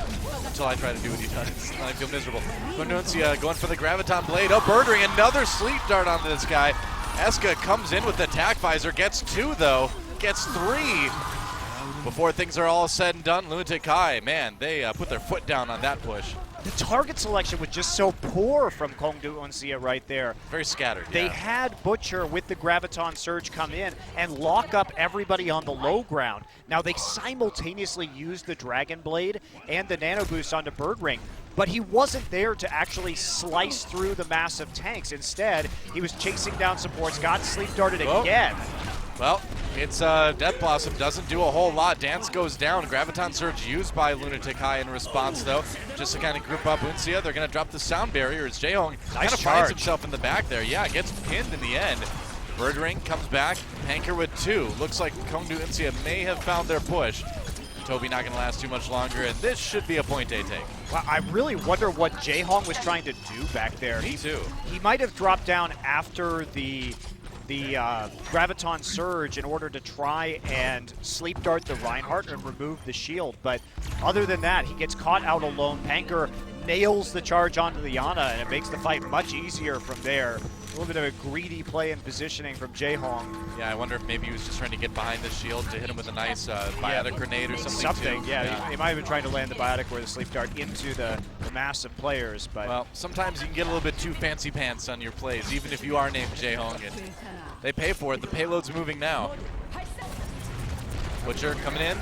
until I try to do what he does, and I feel miserable. Kongdoo Uncia going for the Graviton Blade. Oh, Birdring, another sleep dart onto this guy. Eska comes in with the attack visor, gets 2 though, gets 3. before things are all said and done, Lunatic-Hai, man, they put their foot down on that push.
The target selection was just so poor from Kongdoo Uncia right there.
Very scattered,
They
yeah.
had Butcher with the Graviton Surge come in and lock up everybody on the low ground. Now they simultaneously used the Dragon Blade and the Nano Boost onto Birdring, but he wasn't there to actually slice through the massive tanks. Instead, he was chasing down supports, got sleep darted again.
Well, it's Death Blossom doesn't do a whole lot. Dance goes down. Graviton Surge used by Lunatic-Hai in response, though, just to kind of group up Uncia. They're going to drop the sound barrier as Jaehong kind of finds himself in the back there. Yeah, gets pinned in the end. Birdring comes back. Panker with 2. Looks like Kongdoo Uncia may have found their push. Toby not going to last too much longer, and this should be a point A take.
Well, I really wonder what Jaehong was trying to do back there.
Me too.
He might have dropped down after the Graviton Surge in order to try and sleep dart the Reinhardt and remove the shield. But other than that, he gets caught out alone. Panker nails the charge onto the Yana, and it makes the fight much easier from there. A little bit of a greedy play and positioning from Jaehong.
Yeah, I wonder if maybe he was just trying to get behind the shield to hit him with a nice biotic grenade or something. Too.
Yeah. He might have been trying to land the biotic or the sleep dart into the massive players. But
well, sometimes you can get a little bit too fancy pants on your plays, even if you are named Jaehong, and they pay for it. The payload's moving now. Butcher coming in.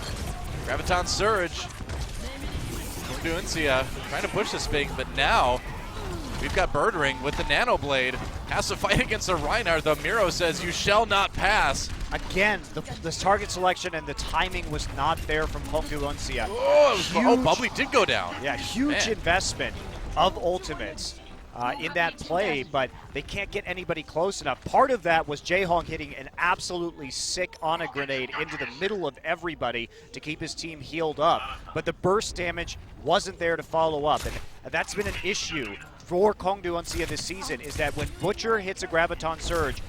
Graviton Surge. Kongdoo Uncia trying to push this big, but now we've got Birdring with the Nano Blade. Has to fight against the Reinhardt, though Miro says, "You shall not pass."
Again, the target selection and the timing was not there from Kongdoo Uncia.
Oh, Bubbly did go down.
Yeah, huge investment of ultimates in that play, but they can't get anybody close enough. Part of that was Jaehong hitting an absolutely sick Ana grenade into the middle of everybody to keep his team healed up. But the burst damage wasn't there to follow up, and that's been an issue for Kongdoo Uncia this season, is that when Butcher hits a Graviton Surge,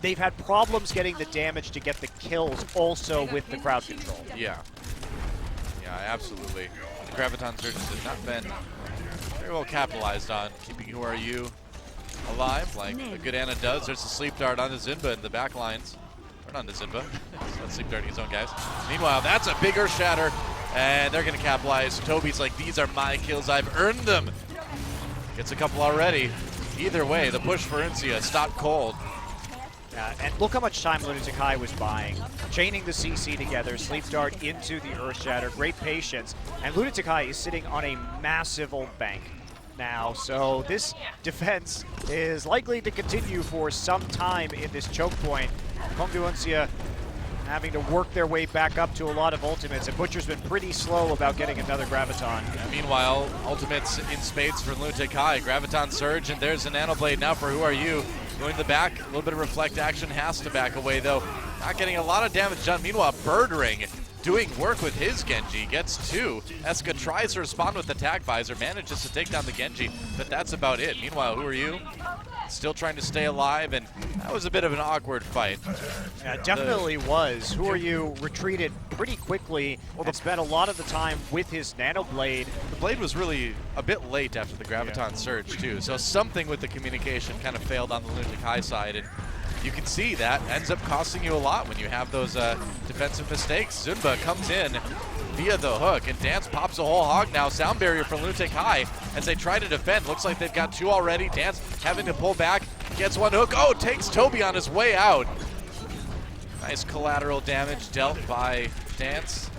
they've had problems getting the damage to get the kills also with the crowd control.
Yeah. Yeah, absolutely. The Graviton Surge has not been very well capitalized on keeping Who Are You alive, like a good Ana does. There's a sleep dart on the Zinba in the back lines. Or not the Zinba. He's not sleep darting his own guys. Meanwhile, that's a bigger shatter, and they're going to capitalize. Toby's like, these are my kills. I've earned them. Gets a couple already. Either way, the push for Uncia stopped cold.
And look how much time Lunatic-Hai was buying. Chaining the CC together, Sleep Dart into the Earth Shatter, great patience. And Lunatic-Hai is sitting on a massive old bank now, so this defense is likely to continue for some time in this choke point. Kongdoo Uncia having to work their way back up to a lot of ultimates, and Butcher's been pretty slow about getting another Graviton.
Meanwhile, ultimates in spades for Lunatic-Hai. Graviton Surge, and there's a Nano Blade now for Who Are You. Going to the back, a little bit of reflect action, has to back away though. Not getting a lot of damage done. Meanwhile, Birdring doing work with his Genji, gets 2. Eska tries to respond with Attack Visor, manages to take down the Genji, but that's about it. Meanwhile, Who Are You? Still trying to stay alive, and that was a bit of an awkward fight.
Yeah, it definitely was. Who Are You retreated pretty quickly and spent a lot of the time with his Nano Blade.
The blade was really a bit late after the Graviton Surge, too, so something with the communication kind of failed on the Lunatic-Hai side, and you can see that ends up costing you a lot when you have those defensive mistakes. Zunba comes in via the hook, and Dance pops a whole hog now. Sound barrier from Lunatic-Hai as they try to defend. Looks like they've got 2 already. Dance having to pull back, gets 1 hook. Oh, takes Toby on his way out. Nice collateral damage dealt by Dance.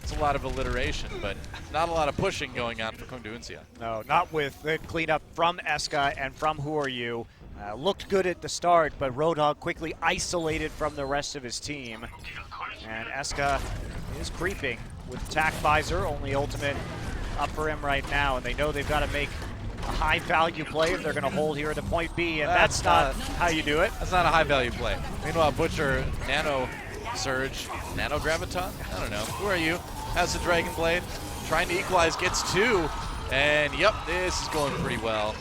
It's a lot of alliteration, but not a lot of pushing going on for Kongdoo Uncia.
No, not with the cleanup from Eska and from Who Are You. Looked good at the start, but Roadhog quickly isolated from the rest of his team. And Eska is creeping with Attack Visor, only ultimate up for him right now, and they know they've got to make a high-value play if they're going to hold here at the point B, and that's not how you do it.
That's not a high-value play. Meanwhile, Butcher, Nano Surge, Nano Graviton? I don't know. Who Are You? Has the Dragon Blade, trying to equalize, gets 2, and yep, this is going pretty well.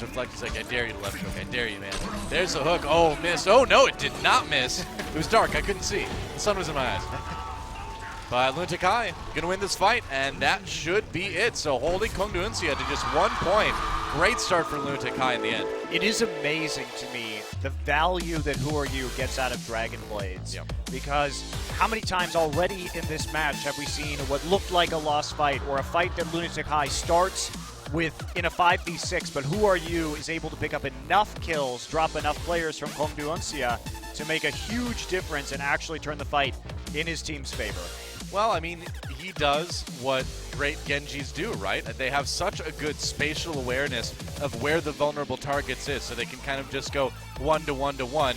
Reflect is like, I dare you to left hook, I dare you, man. There's the hook. Oh, missed. Oh, no, it did not miss. It was dark, I couldn't see. The sun was in my eyes. But Lunatic-Hai going to win this fight, and that should be it. So holding Kongdoo Uncia to just 1 point. Great start for Lunatic-Hai in the end.
It is amazing to me the value that Who Are You gets out of Dragon Blades.
Yep.
Because how many times already in this match have we seen what looked like a lost fight, or a fight that Lunatic-Hai starts with in a 5v6, but Who Are You is able to pick up enough kills, drop enough players from Kongdoo Uncia to make a huge difference and actually turn the fight in his team's favor.
Well, I mean, he does what great Genjis do, right? They have such a good spatial awareness of where the vulnerable targets is, so they can kind of just go 1 to 1 to 1.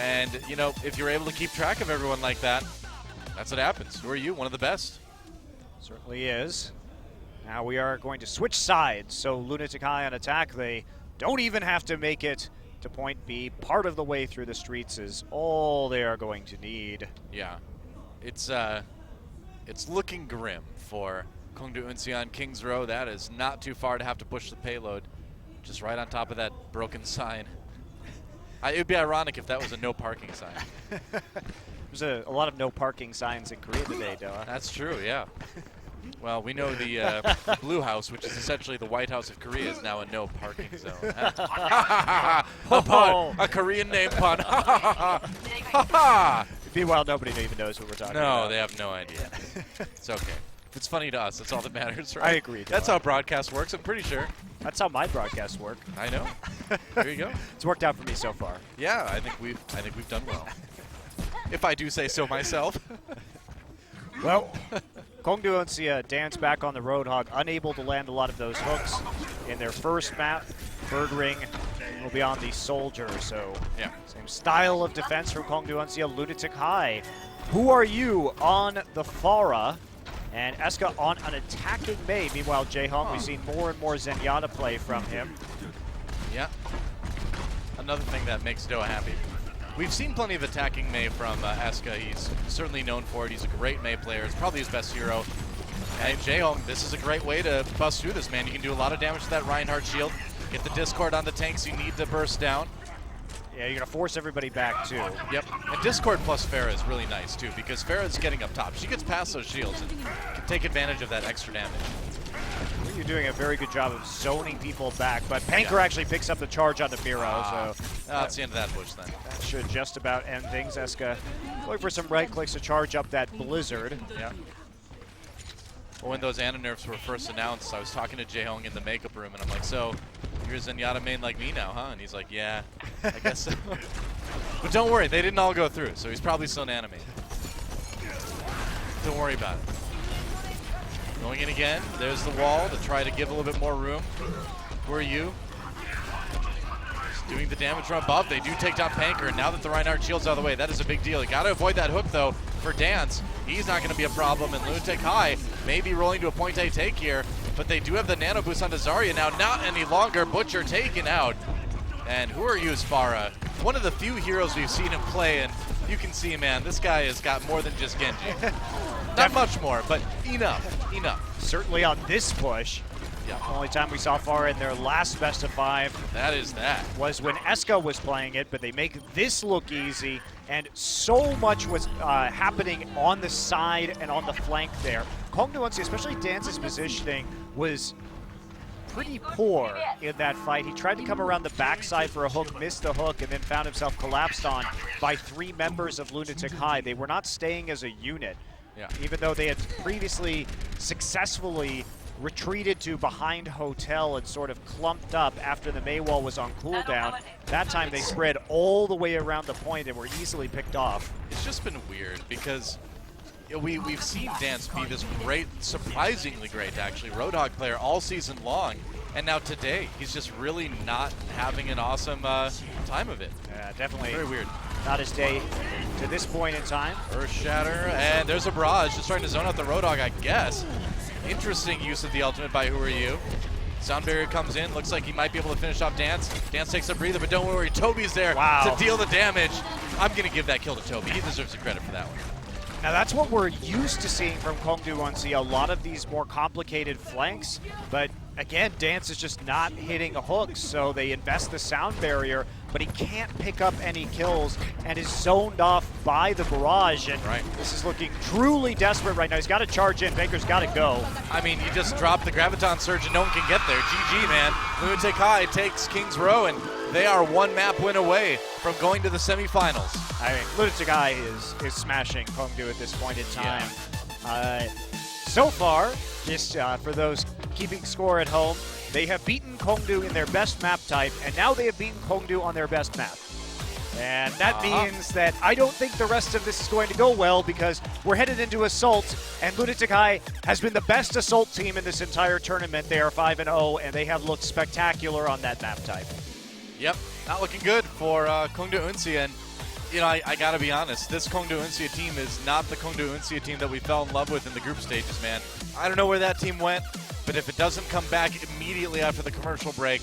And, you know, if you're able to keep track of everyone like that, that's what happens. Who Are You? One of the best.
Certainly is. Now we are going to switch sides, so Lunatic-Hai on attack. They don't even have to make it to point B. Part of the way through the streets is all they are going to need.
Yeah. It's looking grim for Kongdoo Uncia on Kings Row. That is not too far to have to push the payload. Just right on top of that broken sign. It would be ironic if that was a no parking sign.
There's a lot of no parking signs in Korea today, Doa.
That's true, yeah. Well, we know the Blue House, which is essentially the White House of Korea, is now a no parking zone. A pun, a Korean name pun.
Meanwhile, nobody even knows what we're talking about.
No, they have no idea. It's okay. If it's funny to us, that's all that matters, right?
I agree.
That's how broadcast works, I'm pretty sure.
That's how my broadcasts work.
I know. There you go.
It's worked out for me so far.
Yeah, I think we've done well. If I do say so myself.
Well, Kongdoo Uncia dance back on the Roadhog, unable to land a lot of those hooks in their first map. Bird Ring will be on the Soldier, so
yeah.
Same style of defense from Kongdoo Uncia. Lunatic-Hai. Who Are You on the Pharah, and Eska on an attacking Mei. Meanwhile, Jae-Hong, we've seen more and more Zenyatta play from him.
Yeah. Another thing that makes Doa happy. We've seen plenty of attacking Mei from Eska. He's certainly known for it. He's a great Mei player. It's probably his best hero. And Jae-Hong, this is a great way to bust through this, man. You can do a lot of damage to that Reinhardt shield. Get the Discord on the tanks you need to burst down.
Yeah, you're going to force everybody back, too.
Yep. And Discord plus Pharah is really nice, too, because Pharah's getting up top. She gets past those shields and can take advantage of that extra damage.
You're doing a very good job of zoning people back, but Panker actually picks up the charge on the Miro, so
that's the end of that push then.
That should just about end things. Eska going for some right clicks to charge up that Blizzard.
Yeah. Well, when those Ana nerfs were first announced, I was talking to Jae-Hong in the makeup room, and I'm like, so you're a Zenyatta main like me now, huh? And he's like, yeah, I guess so. But don't worry, they didn't all go through, so he's probably still an Ana main. Don't worry about it. Going in again, there's the wall to try to give a little bit more room. Who Are You? Just doing the damage from above. They do take down Panker, and now that the Reinhardt shield's out of the way, that is a big deal. You got to avoid that hook, though, for Dance. He's not going to be a problem, and Lunatic-Hai may be rolling to a point A take here, but they do have the nano boost on Zarya now. Not any longer. Butcher taken out. And Who Are You's Pharah? One of the few heroes we've seen him play, and you can see, man, this guy has got more than just Genji. Not much more, but enough.
Certainly on this push.
Yeah.
The only time we saw Pharah in their last best of 5
That is that.
was when Eska was playing it, but they make this look easy, and so much was happening on the side and on the flank there. Kongdoo Uncia, especially Dance's positioning, was pretty poor in that fight. He tried to come around the backside for a hook, missed the hook, and then found himself collapsed on by 3 members of Lunatic-Hai. They were not staying as a unit.
Yeah.
Even though they had previously successfully retreated to behind hotel and sort of clumped up after the Mei wall was on cooldown. That time they spread all the way around the point and were easily picked off.
It's just been weird because we've seen Dance be this great, surprisingly great actually, Roadhog player all season long, and now today he's just really not having an awesome time of it.
Yeah, definitely.
Very weird.
Not his day to this point in time.
Earth Shatter, and there's a barrage just trying to zone out the Roadhog, I guess. Interesting use of the ultimate by Who Are You. Sound Barrier comes in, looks like he might be able to finish off Dance. Dance takes a breather, but don't worry, Toby's there to deal the damage. I'm going to give that kill to Toby. He deserves the credit for that one.
Now that's what we're used to seeing from Kongdoo Uncia, a lot of these more complicated flanks, but again, Dance is just not hitting a hook, so they invest the Sound Barrier, but he can't pick up any kills and is zoned off by the barrage, and
Right.
this is looking truly desperate right now. He's got to charge in. Baker's got to go.
I mean, you just drop the Graviton Surge and no one can get there. GG, man. Lunatic-Hai takes King's Row, and they are one map win away from going to the semifinals.
I mean, Lunatic-Hai is smashing Kongdoo at this point in time. So far, just for those keeping score at home, they have beaten Kongdoo in their best map type, and now they have beaten Kongdoo on their best map. And that means that I don't think the rest of this is going to go well, because we're headed into Assault, and Lunatic-Hai has been the best Assault team in this entire tournament. They are 5-0, and they have looked spectacular on that map type.
Yep, not looking good for Kongdoo Uncia. And, you know, I got to be honest, this Kongdoo Uncia team is not the Kongdoo Uncia team that we fell in love with in the group stages, man. I don't know where that team went, but if it doesn't come back immediately after the commercial break,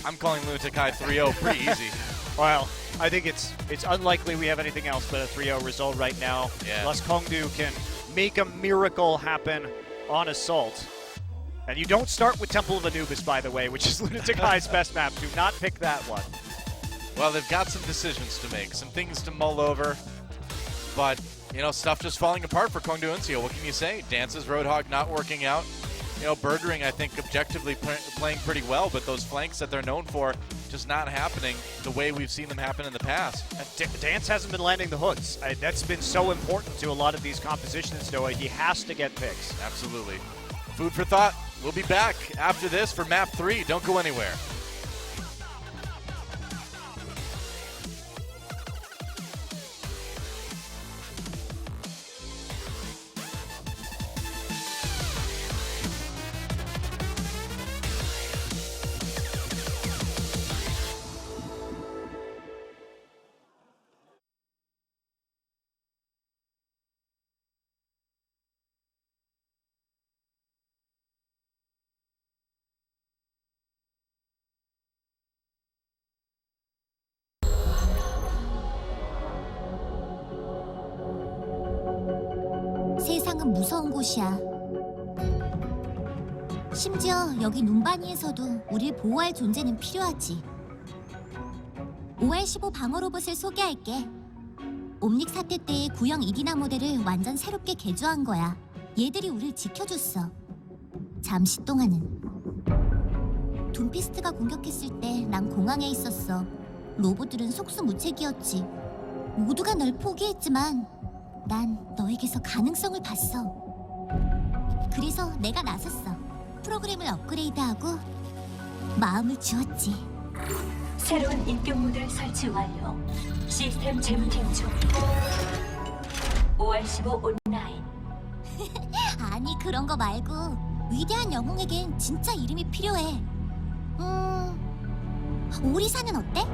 I'm calling Lunatic-Hai 3-0 pretty easy.
Well, I think it's unlikely we have anything else but a 3-0 result right now.
Yeah.
Unless Kongdoo can make a miracle happen on Assault. And you don't start with Temple of Anubis, by the way, which is Lunatic-Hai's best map. Do not pick that one.
Well, they've got some decisions to make, some things to mull over, but, you know, stuff just falling apart for Kongdoo Uncia. What can you say? Dance's Roadhog not working out. You know, Birdring, I think, objectively playing pretty well, but those flanks that they're known for just not happening the way we've seen them happen in the past.
Dance hasn't been landing the hooks. That's been so important to a lot of these compositions, Noah. He has to get picks.
Absolutely. Food for thought. We'll be back after this for Map 3. Don't go anywhere.
세상은 무서운 곳이야. 심지어 여기 눈바니에서도 우릴 보호할 존재는 필요하지. 5R15 방어 로봇을 소개할게. 옴닉 사태 때의 구형 이디나 모델을 완전 새롭게 개조한 거야. 얘들이 우릴 지켜줬어. 잠시 동안은. 둠피스트가 공격했을 때 난 공항에 있었어. 로봇들은 속수무책이었지. 모두가 널 포기했지만 난 너에게서 가능성을 봤어. 그래서 내가 나섰어. 프로그램을 업그레이드하고 마음을 주었지.
새로운 인격 모델 설치 완료. 시스템 재부팅 중. OR15 온라인.
아니 그런 거 말고 위대한 영웅에겐 진짜 이름이 필요해. 오리사는 어때?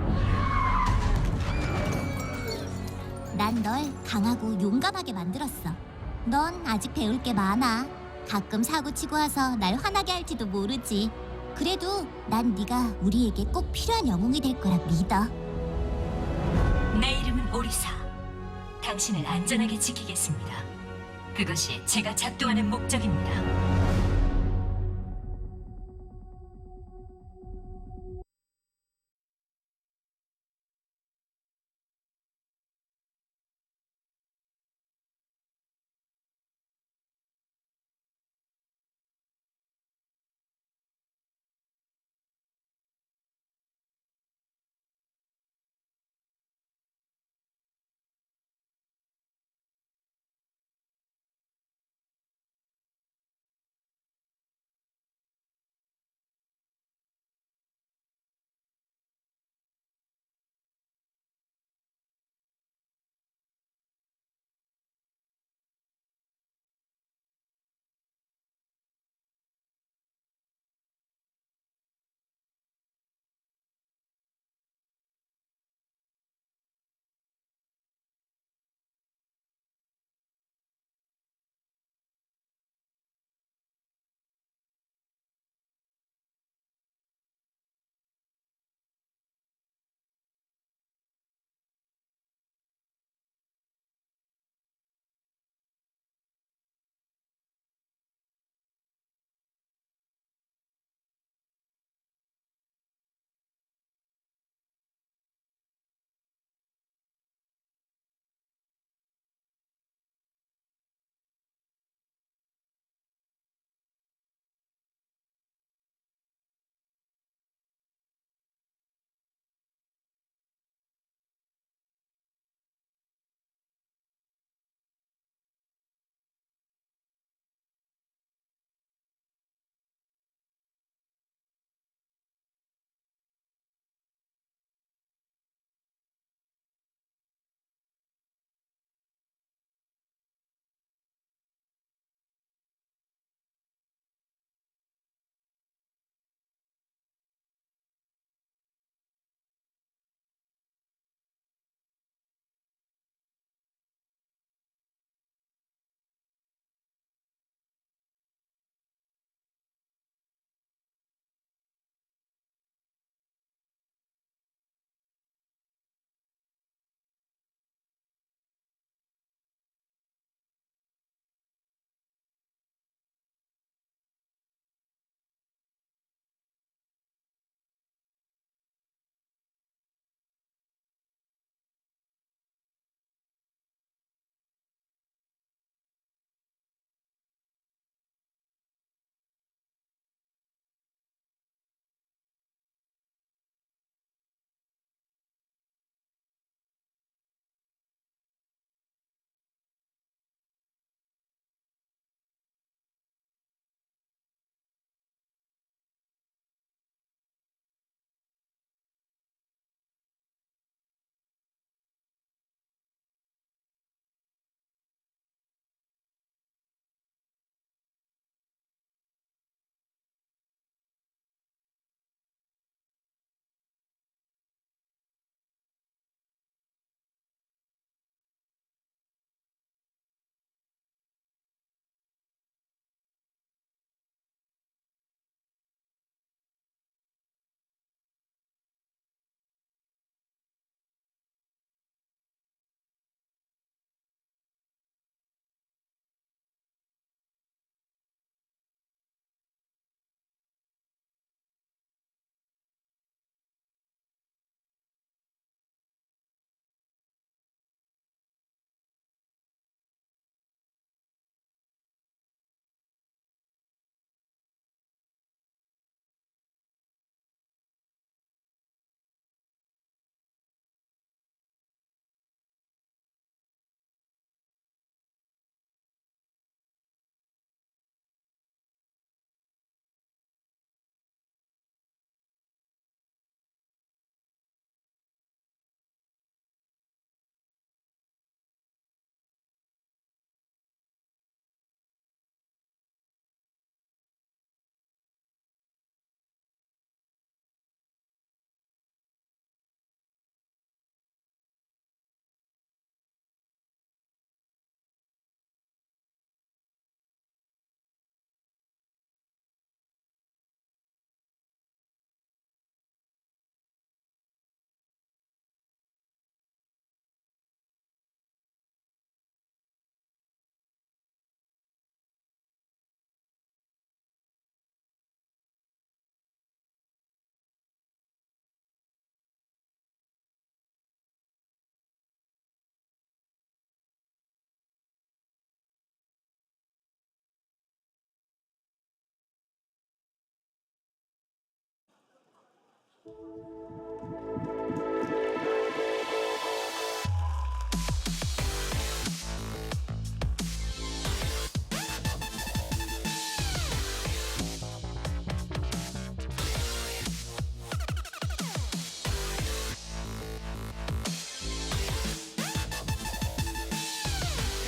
난 널 강하고 용감하게 만들었어. 넌 아직 배울 게 많아. 가끔 사고치고 와서 날 화나게 할지도 모르지. 그래도 난 네가 우리에게 꼭 필요한 영웅이 될 거라 믿어.
내 이름은 오리사. 당신을 안전하게 지키겠습니다. 그것이 제가 작동하는 목적입니다.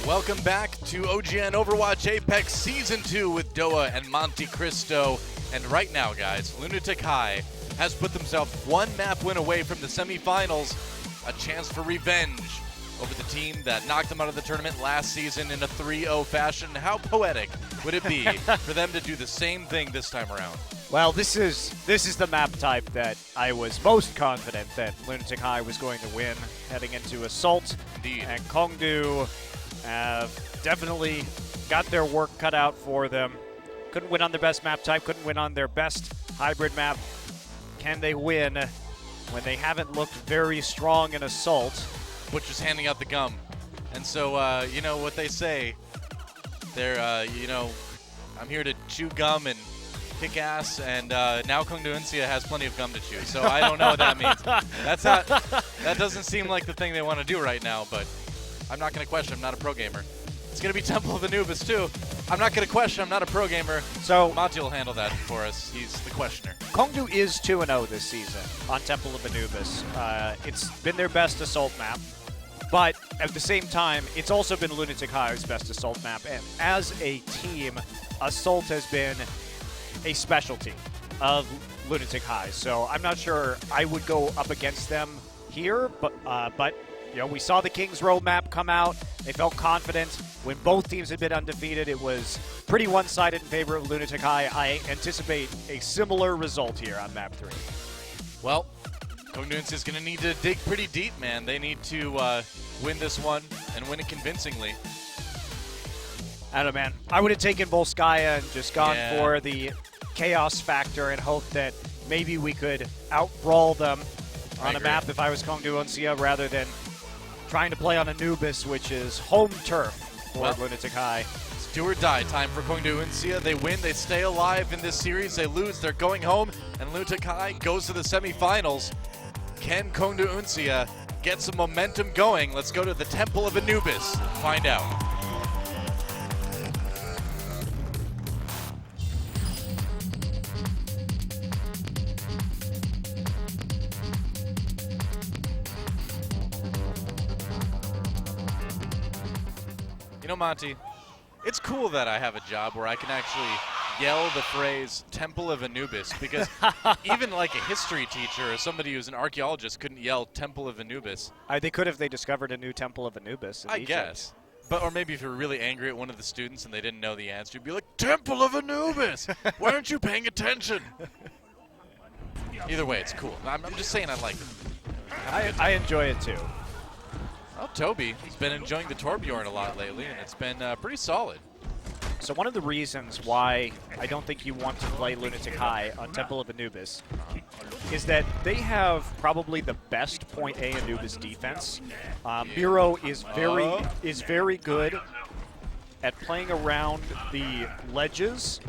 Welcome back to OGN Overwatch Apex Season 2 with Doa and Monte Cristo. And right now, guys, Lunatic-Hai has put themselves one map win away from the semifinals, a chance for revenge over the team that knocked them out of the tournament last season in a 3-0 fashion. How poetic would it be for them to do the same thing this time around?
Well, this is the map type that I was most confident that Lunatic-Hai was going to win heading into Assault.
Indeed.
And Kongdoo definitely got their work cut out for them. Couldn't win on their best map type, couldn't win on their best hybrid map. Can they win when they haven't looked very strong in Assault?
Butcher's handing out the gum. And so, you know what they say. They're, you know, I'm here to chew gum and kick ass, and now Kongdoo Uncia has plenty of gum to chew. So I don't know what that means. That doesn't seem like the thing they want to do right now, but I'm not going to question. I'm not a pro gamer. It's going to be Temple of Anubis, too. I'm not going to question. I'm not a pro gamer.
So
Monty will handle that for us. He's the questioner.
Kongdoo is 2-0 this season on Temple of Anubis. It's been their best Assault map, but at the same time, it's also been Lunatic-Hai's best Assault map. And as a team, Assault has been a specialty of Lunatic-Hai. So I'm not sure I would go up against them here, but you know, we saw the King's Row map come out. They felt confident. When both teams had been undefeated, it was pretty one-sided in favor of Lunatic-Hai. I anticipate a similar result here on map 3.
Well, Kongdoo Uncia is going to need to dig pretty deep, man. They need to win this one and win it convincingly.
I don't know, man. I would have taken Volskaya and just gone for the chaos factor and hoped that maybe we could out-brawl them on a map if I was Kongdoo Uncia rather than trying to play on Anubis, which is home turf for Lunatic-Hai.
It's do or die time for Kongdoo Uncia. They win, they stay alive in this series. They lose, they're going home, and Lunatic-Hai goes to the semifinals. Can Kongdoo Uncia get some momentum going? Let's go to the Temple of Anubis and find out. You know, Monty, it's cool that I have a job where I can actually yell the phrase Temple of Anubis, because even like a history teacher or somebody who's an archaeologist couldn't yell Temple of Anubis.
They could if they discovered a new Temple of Anubis in
I
Egypt.
guess. But, or maybe if you're really angry at one of the students and they didn't know the answer, you'd be like, Temple of Anubis! Why aren't you paying attention? Either way, it's cool. I'm just saying I like it.
I enjoy it too.
Well, Toby has been enjoying the Torbjorn a lot lately, and it's been pretty solid.
So one of the reasons why I don't think you want to play Lunatic-Hai on Temple of Anubis is that they have probably the best point A Anubis defense. Miro is very good at playing around the ledges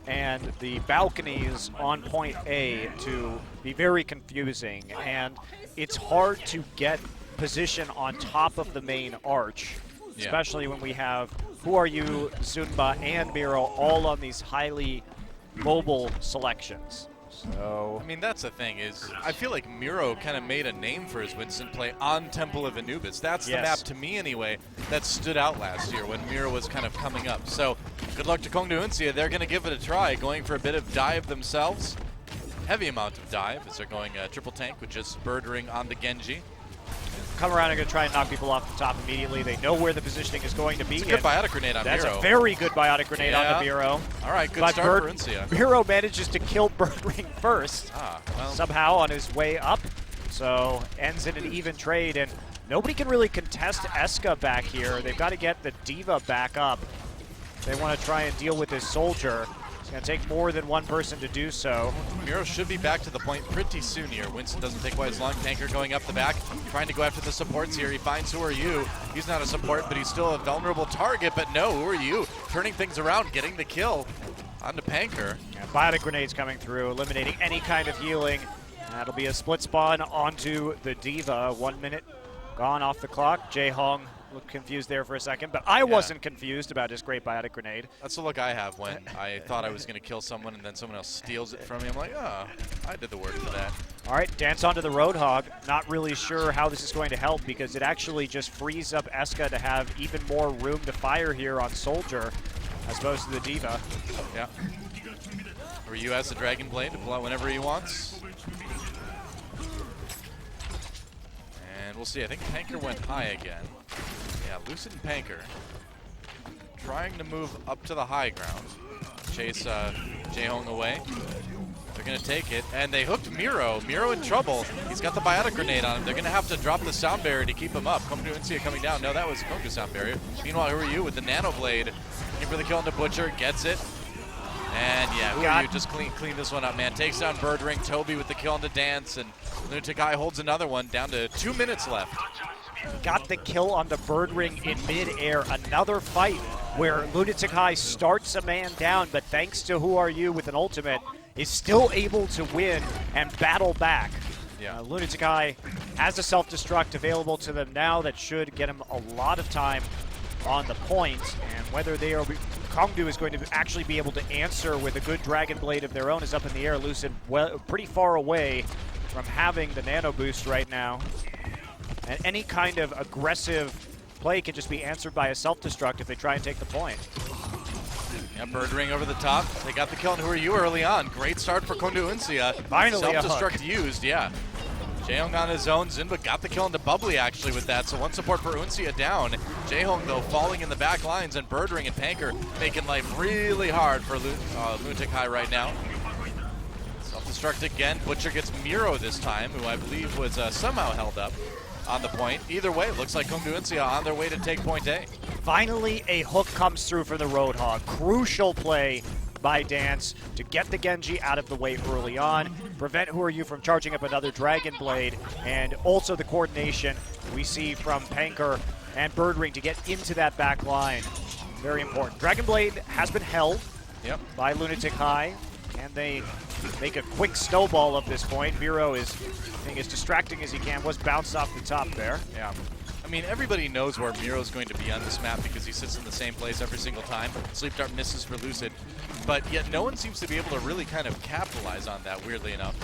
and the balconies on point A to be very confusing, and it's hard to get position on top of the main arch, especially when we have Who Are You, Zunba, and Miro all on these highly mobile selections. So
I mean, that's the thing, is I feel like Miro kind of made a name for his Winston play on Temple of Anubis. That's the map, to me anyway, that stood out last year when Miro was kind of coming up. So good luck to Kongdoo Uncia. They're going to give it a try, going for a bit of dive themselves. Heavy amount of dive as they're going triple tank with just bird ring on the Genji.
Come around and going to try and knock people off the top immediately. They know where the positioning is going to be.
It's a good biotic grenade on Miro.
That's a very good biotic grenade on the Miro.
All right, good start for Uncia.
Miro manages to kill Birdring first,
well.
somehow on his way up. So ends in an even trade, and nobody can really contest Eska back here. They've got to get the Diva back up. They want to try and deal with this soldier. It's going to take more than one person to do so.
Miro should be back to the point pretty soon here. Winston doesn't take quite as long. Tanker going up the back, trying to go after the supports here. He finds Who Are You. He's not a support, but he's still a vulnerable target. But no, Who Are You? Turning things around, getting the kill onto Panker.
Yeah, biotic grenades coming through, eliminating any kind of healing. That'll be a split spawn onto the Diva. 1 minute gone off the clock. Jae Hong looked confused there for a second, but I wasn't confused about his great biotic grenade.
That's the look I have when I thought I was going to kill someone and then someone else steals it from me. I'm like, oh, I did the work for that.
All right, dance onto the Roadhog. Not really sure how this is going to help because it actually just frees up Eska to have even more room to fire here on Soldier as opposed to the Diva.
Yeah. Ryu has the Dragon Blade to pull out whenever he wants. And we'll see. I think Panker went high again. Yeah, Lucid and Panker trying to move up to the high ground. Chase Jaehong away. They're going to take it, and they hooked Miro. Miro in trouble. He's got the biotic grenade on him. They're going to have to drop the sound barrier to keep him up. Kongdoo Uncia coming down. No, that was Kongdoo sound barrier. Meanwhile, who are you with the nano blade? Looking for the kill on the Butcher. Gets it. And yeah, who are you? Just clean this one up, man. Takes down Birdring. Toby with the kill on the Dance, and Lunatic-Hai holds another one. Down to 2 minutes left.
Got the kill on the Birdring in mid-air. Another fight where Lunatic-Hai starts a man down, but thanks to Who Are You with an ultimate, is still able to win and battle back.
Yeah.
Lunatic-Hai has a self-destruct available to them now that should get him a lot of time on the point, and whether they are Kongdoo is going to actually be able to answer with a good Dragon Blade of their own is up in the air. Lucid pretty far away from having the nano boost right now, and any kind of aggressive play can just be answered by a self-destruct if they try and take the point.
Yeah, Birdring over the top. They got the kill on Who Are You early on. Great start for Kongdoo Uncia.
Finally
self-destruct used, yeah. Jaehong on his own. Zinba got the kill on the Bubbly actually with that, so one support for Uncia down. Jaehong though falling in the back lines, and Birdring and Panker making life really hard for Lunatic-Hai right now. Self-destruct again. Butcher gets Miro this time, who I believe was somehow held up on the point. Either way, it looks like Kongdoo Uncia on their way to take point A.
Finally, a hook comes through for the Roadhog. Crucial play by Dance to get the Genji out of the way early on, prevent Who Are You from charging up another Dragon Blade, and also the coordination we see from Panker and Birdring to get into that back line. Very important. Dragon Blade has been held by Lunatic-Hai, and they make a quick snowball of this point. Miro is being as distracting as he can, was bounced off the top there.
Yeah. I mean, everybody knows where Miro's going to be on this map because he sits in the same place every single time. Sleep Dart misses for Lucid, but yet no one seems to be able to really kind of capitalize on that, weirdly enough.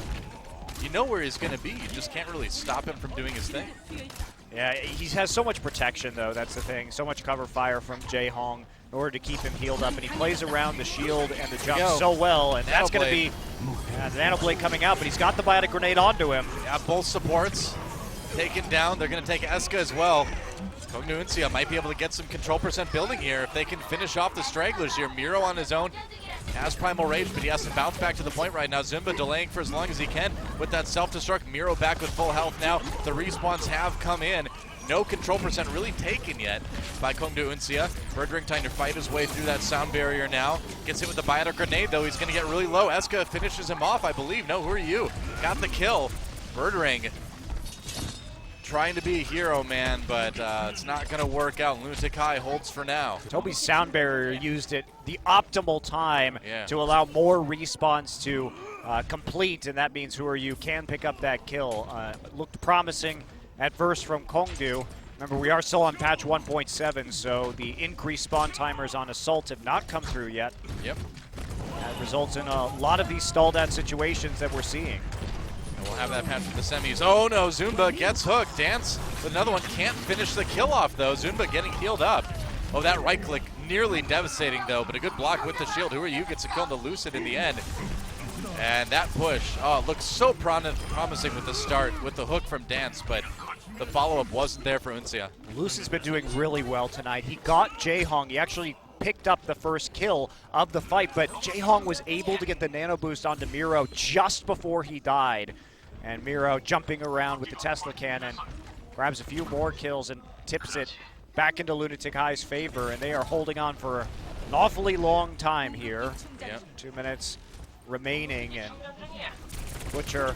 You know where he's going to be, you just can't really stop him from doing his thing.
Yeah, he has so much protection, though, that's the thing. So much cover fire from Jaehong in order to keep him healed up, and he plays around the shield and the jump so well, and that's going to be the Nano Blade coming out, but he's got the biotic grenade onto him.
Yeah, both supports taken down. They're going to take Eska as well. Kongdoo Uncia might be able to get some control percent building here if they can finish off the stragglers here. Miro on his own has Primal Rage, but he has to bounce back to the point right now. Zinba delaying for as long as he can with that self-destruct. Miro back with full health now. The respawns have come in. No control percent really taken yet by Kongdoo Uncia. Birdring trying to fight his way through that sound barrier now. Gets hit with the biotic grenade, though. He's going to get really low. Eska finishes him off, I believe. No, Who Are You? Got the kill. Birdring trying to be a hero, man, but it's not going to work out. Lunatic-Hai holds for now.
Toby's sound barrier used at the optimal time to allow more respawns to complete, and that means Who Are You can pick up that kill. Looked promising at first from Kongdoo. Remember, we are still on patch 1.7, so the increased spawn timers on Assault have not come through yet.
Yep.
That results in a lot of these stalled out situations that we're seeing.
And we'll have that patch for the semis. Oh no, Zumba gets hooked. Dance with another one. Can't finish the kill off though. Zumba getting healed up. Oh, that right click nearly devastating though, but a good block with the shield. Who Are You? Gets a kill on the Lucid in the end. And that push, oh, it looks so promising with the start, with the hook from Dance, but the follow-up wasn't there for Uncia.
Lucid's been doing really well tonight. He got Jaehong. He actually picked up the first kill of the fight, but Jaehong was able to get the nano boost onto Miro just before he died. And Miro jumping around with the Tesla cannon, grabs a few more kills and tips it back into Lunatic-Hai's favor, and they are holding on for an awfully long time here.
Yep.
2 minutes remaining, and Butcher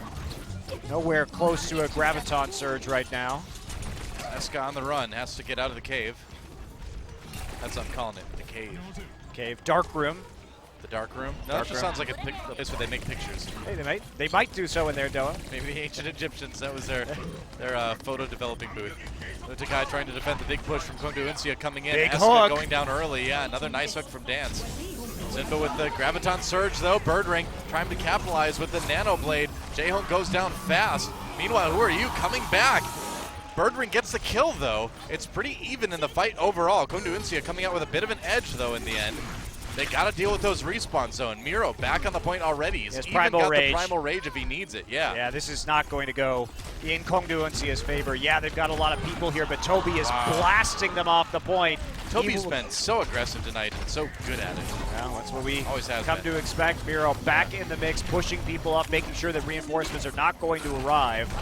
nowhere close to a Graviton surge right now.
Eska on the run, has to get out of the cave. That's what I'm calling it, the cave.
Cave, dark room.
The dark room? No,
Dark
that just
room.
sounds like a place where they make pictures.
Hey, they might do so in there, Doa.
Maybe the ancient Egyptians, that was their photo developing booth. Lunatic-Hai trying to defend the big push from Kongdoo Uncia coming in.
Big
Eska
hook.
going down early, yeah, another nice hook from Dance. Comes in, but with the Graviton Surge, though, Birdring trying to capitalize with the Nano Blade. J-Hone goes down fast. Meanwhile, who are you coming back? Birdring gets the kill, though. It's pretty even in the fight overall. Kongdoo Uncia coming out with a bit of an edge, though, in the end. They got to deal with those respawn zone. Miro back on the point already. He's even got the Primal Rage if he needs it, yeah.
Yeah, this is not going to go in Kongdoo Uncia's favor. Yeah, they've got a lot of people here, but Toby is blasting them off the point.
Toby's been so aggressive tonight and so good at it.
Well, that's what we
always have
come to expect. Miro back in the mix, pushing people up, making sure that reinforcements are not going to arrive.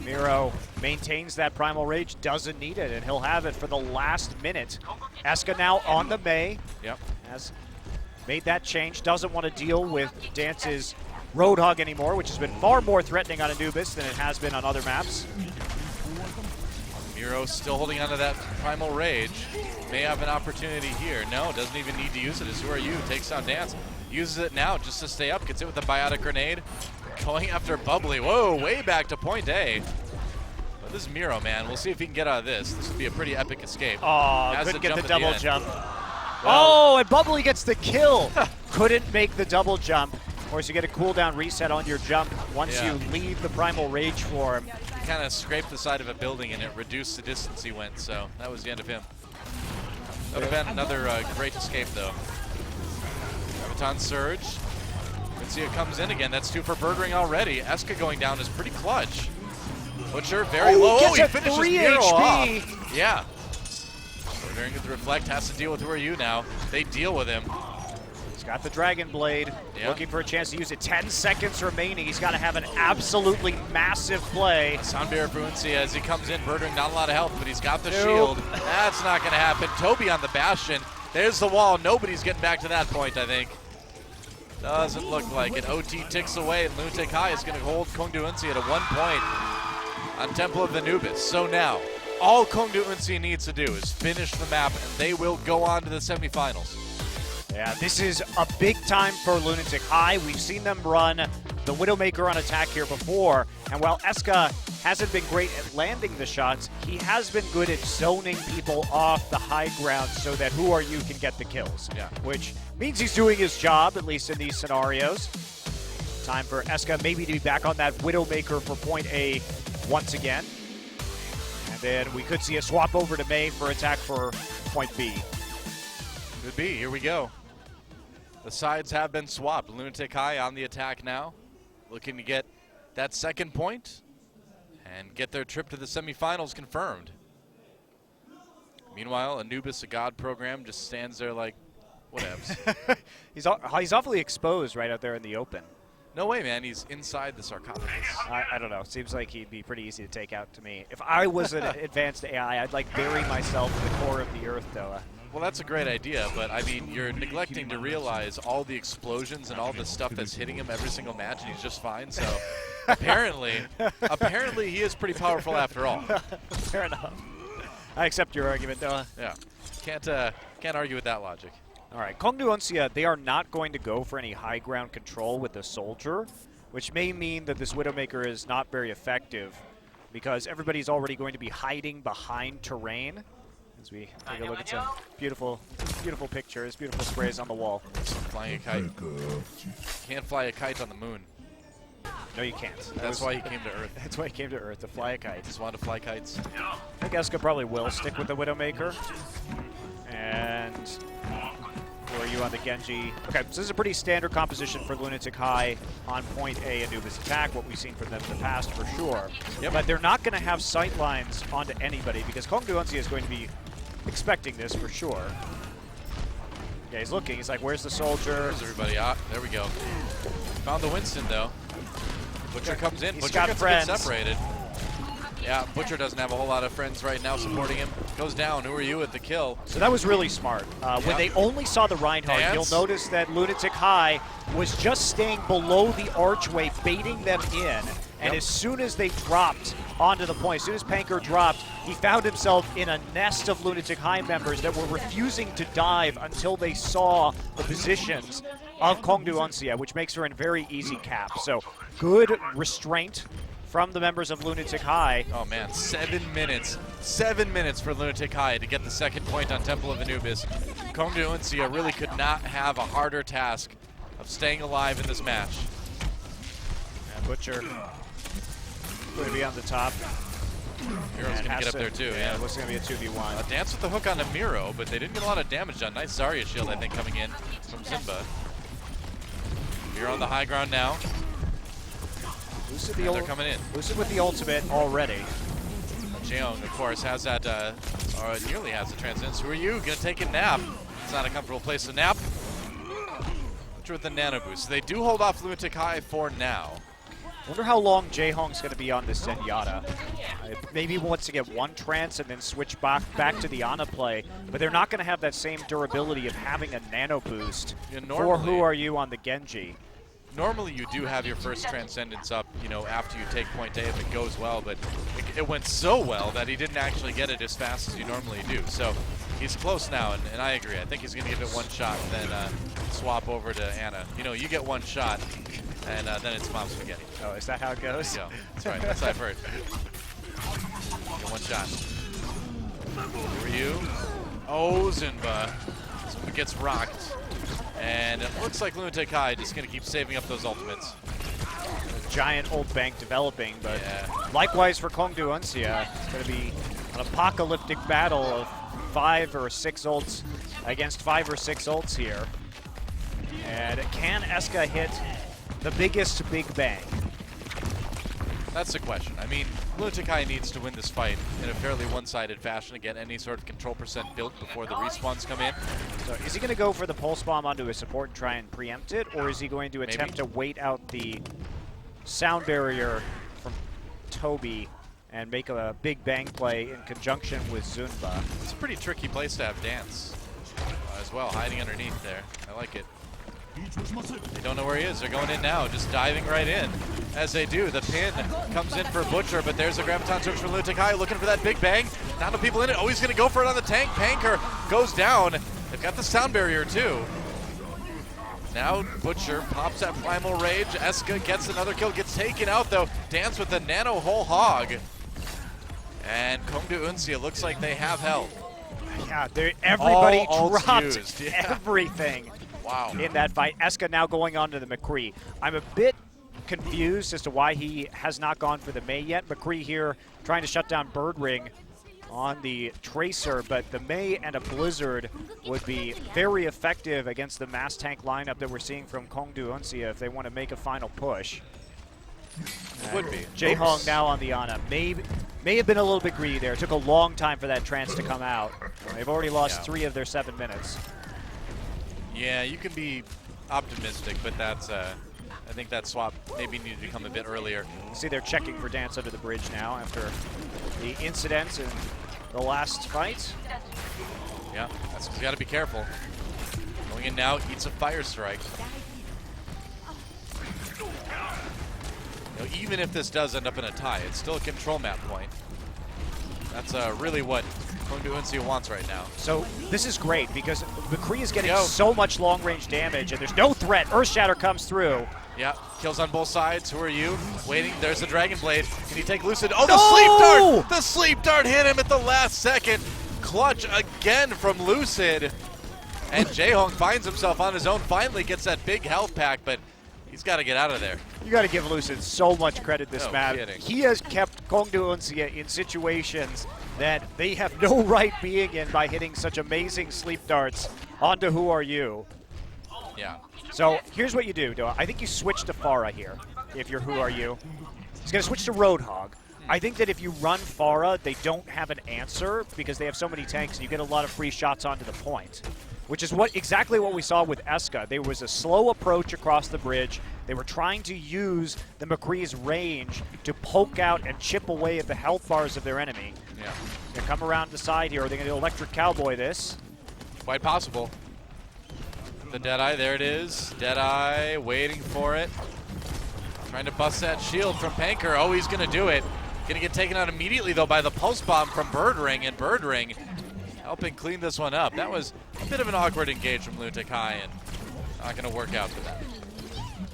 Miro maintains that Primal Rage, doesn't need it, and he'll have it for the last minute. Eska now on the Mei.
Yep.
Has made that change, doesn't want to deal with Dance's Roadhog anymore, which has been far more threatening on Anubis than it has been on other maps.
Miro still holding onto that Primal Rage. May have an opportunity here. No, doesn't even need to use it. As who are you? Takes down Dance. Uses it now just to stay up. Gets it with the Biotic Grenade. Going after Bubbly. Whoa, way back to point A. But this is Miro, man. We'll see if he can get out of this. This would be a pretty epic escape.
Oh, couldn't get the double jump. Oh, and Bubbly gets the kill. Couldn't make the double jump. Of course, you get a cooldown reset on your jump once you leave the Primal Rage form.
He kind of scraped the side of a building and it reduced the distance he went, so that was the end of him. That would have been another great escape, though. Graviton Surge. Uncia comes in again. That's 2 for Birdring already. Eska going down is pretty clutch. Butcher very low.
Gets
He finishes
3
Miro
HP.
off. Yeah. Birdring with the Reflect has to deal with who are you now. They deal with him.
He's got the Dragon Blade, looking for a chance to use it. 10 seconds remaining. He's got to have an absolutely massive play.
Sound barrier for Uncia as he comes in. Birdring not a lot of health, but he's got the shield. That's not going to happen. Toby on the Bastion. There's the wall. Nobody's getting back to that point, I think. Doesn't look like it. OT ticks away, and Lunatic-Hai is going to hold Kongdoo Uncia to 1 point on Temple of Anubis. So now, all Kongdoo Uncia needs to do is finish the map, and they will go on to the semifinals.
Yeah, this is a big time for Lunatic-Hai. We've seen them run the Widowmaker on attack here before, and while Eska hasn't been great at landing the shots, he has been good at zoning people off the high ground so that who are you can get the kills, which means he's doing his job, at least in these scenarios. Time for Eska maybe to be back on that Widowmaker for point A once again. And then we could see a swap over to Mei for attack for point B.
Could be. Here we go. The sides have been swapped. Lunatic-Hai on the attack now, looking to get that second point and get their trip to the semifinals confirmed. Meanwhile, Anubis, a God program, just stands there like, whatevs.
He's awfully exposed right out there in the open.
No way, man. He's inside the sarcophagus.
I don't know. Seems like he'd be pretty easy to take out to me. If I was an advanced AI, I'd like bury myself in the core of the earth, though.
Well, that's a great idea, but I mean, you're neglecting to realize all the explosions and all the stuff that's hitting him every single match, and he's just fine. So apparently he is pretty powerful after all.
Fair enough. I accept your argument, though.
Yeah, can't argue with that logic.
All right, Kongdoo Uncia, they are not going to go for any high ground control with the Soldier, which may mean that this Widowmaker is not very effective because everybody's already going to be hiding behind terrain. As we take a look at some beautiful, beautiful pictures, beautiful sprays on the wall.
Flying a kite. Can't fly a kite on the moon.
No, you can't.
That's why he came to Earth.
That's why he came to Earth, to fly a kite.
Just wanted to fly kites.
I think Eska probably will stick with the Widowmaker. And who are you on the Genji? Okay, so this is a pretty standard composition for Lunatic-Hai on point A Anubis attack, what we've seen from them in the past for sure.
Yep.
But they're not going to have sight lines onto anybody because Kongdoo Uncia is going to be expecting this for sure. Yeah, he's looking. He's like, where's the Soldier?
Where's everybody? Ah, there we go. Found the Winston, though. Butcher comes in. Butcher gets a bit separated. Yeah, Butcher doesn't have a whole lot of friends right now supporting him. Goes down. Who are you at the kill?
So that was really smart. When they only saw the Reinhardt, you'll notice that Lunatic-Hai was just staying below the archway, baiting them in. And as soon as they dropped onto the point, as soon as Panker dropped, he found himself in a nest of Lunatic-Hai members that were refusing to dive until they saw the positions of Kongdoo Uncia, which makes her a very easy cap. So good restraint from the members of Lunatic-Hai.
Oh man, 7 minutes. 7 minutes for Lunatic-Hai to get the second point on Temple of Anubis. Kongdoo and Uncia really could not have a harder task of staying alive in this match.
And Butcher going to be on the top.
Miro's going to get up there too.
Yeah, it looks going to be a 2v1.
Dance with the hook on Miro, but they didn't get a lot of damage done. Nice Zarya shield, I think, coming in from Simba. Miro on the high ground now. They're coming in.
Lucid with the ultimate already.
Jeong, of course, has that, or nearly has the transcendence. Who are you? Gonna take a nap. It's not a comfortable place to nap. Butcher with the nano boost. They do hold off Lunatic-Hai for now.
Wonder how long Jaehong's going to be on this Zenyatta. Maybe he wants to get one trance and then switch back to the Ana play, but they're not going to have that same durability of having a nano boost for Who Are You on the Genji.
Normally you do have your first Transcendence up, you know, after you take point A if it goes well, but it went so well that he didn't actually get it as fast as you normally do. So he's close now, and I agree. I think he's going to give it one shot and then swap over to Ana. You know, you get one shot, and then it's Mom Spaghetti.
Oh, is that how it goes?
Yeah, that's right. That's what I've heard. Get one shot. Who are you? Oh, Zinba. Zinba gets rocked. And it looks like Lunatic-Hai just going to keep saving up those ultimates.
A giant ult bank developing, but likewise for Kongdoo Uncia, it's going to be an apocalyptic battle of 5 or 6 ults against 5 or 6 ults here. And can Eska hit the biggest big bang?
That's the question. I mean, Lunatic-Hai needs to win this fight in a fairly one-sided fashion to get any sort of control percent built before the respawns come in.
So is he going to go for the pulse bomb onto his support and try and preempt it, or is he going to attempt to wait out the sound barrier from Toby and make a big bang play in conjunction with Zunba?
It's a pretty tricky place to have Dance as well, hiding underneath there. I like it. They don't know where he is. They're going in now, just diving right in. As they do, the pin comes in for Butcher, but there's a Graviton Switch from Lunatic-Hai looking for that big bang. Not enough people in it. Oh, he's going to go for it on the tank. Panker goes down. They've got the sound barrier too. Now Butcher pops that Primal Rage. Eska gets another kill, gets taken out though. Dance with the Nano Whole Hog. And Kongdoo Uncia looks like they have help.
Yeah, everybody dropped
used.
everything.
Wow.
In that fight. Eska now going on to the McCree. I'm a bit confused as to why he has not gone for the Mei yet. McCree here trying to shut down Bird Ring on the Tracer, but the Mei and a Blizzard would be very effective against the mass tank lineup that we're seeing from Kongdoo Uncia if they want to make a final push.
It would be.
Jaehong now on the Ana. May have been a little bit greedy there. It took a long time for that trance to come out. They've already lost 3 of their 7 minutes.
Yeah, you can be optimistic, but that's I think that swap maybe needed to come a bit earlier.
You see they're checking for Dance under the bridge now after the incidents in the last fight.
Yeah, that's got to be careful. Going in now, eats a Fire Strike. You know, even if this does end up in a tie, it's still a control map point. That's really what Kongdoo Uncia wants right now.
So this is great because McCree is getting so much long-range damage and there's no threat. Earthshatter comes through.
Yeah, kills on both sides. Who are you? Waiting. There's the Dragon Blade. Can he take Lucid? Oh, the Sleep Dart! The Sleep Dart hit him at the last second. Clutch again from Lucid. And Jaehong finds himself on his own. Finally gets that big health pack, but he's got to get out of there.
You got to give Lucid so much credit this map.
Kidding.
He has kept Kongdoo Uncia in situations that they have no right being in by hitting such amazing sleep darts onto Who Are You.
Yeah.
So here's what you do, Doa. I think you switch to Pharah here if you're Who Are You. He's going to switch to Roadhog. I think that if you run Pharah, they don't have an answer because they have so many tanks and you get a lot of free shots onto the point, which is exactly what we saw with Eska. There was a slow approach across the bridge. They were trying to use the McCree's range to poke out and chip away at the health bars of their enemy.
Yeah.
They come around the side here. Are they going to Electric Cowboy this?
Quite possible. The Deadeye, there it is. Deadeye waiting for it. Trying to bust that shield from Panker. Oh, he's going to do it. Going to get taken out immediately, though, by the Pulse Bomb from Bird Ring, and Bird Ring helping clean this one up. That was a bit of an awkward engage from Lunatic-Hai, and not going to work out for that.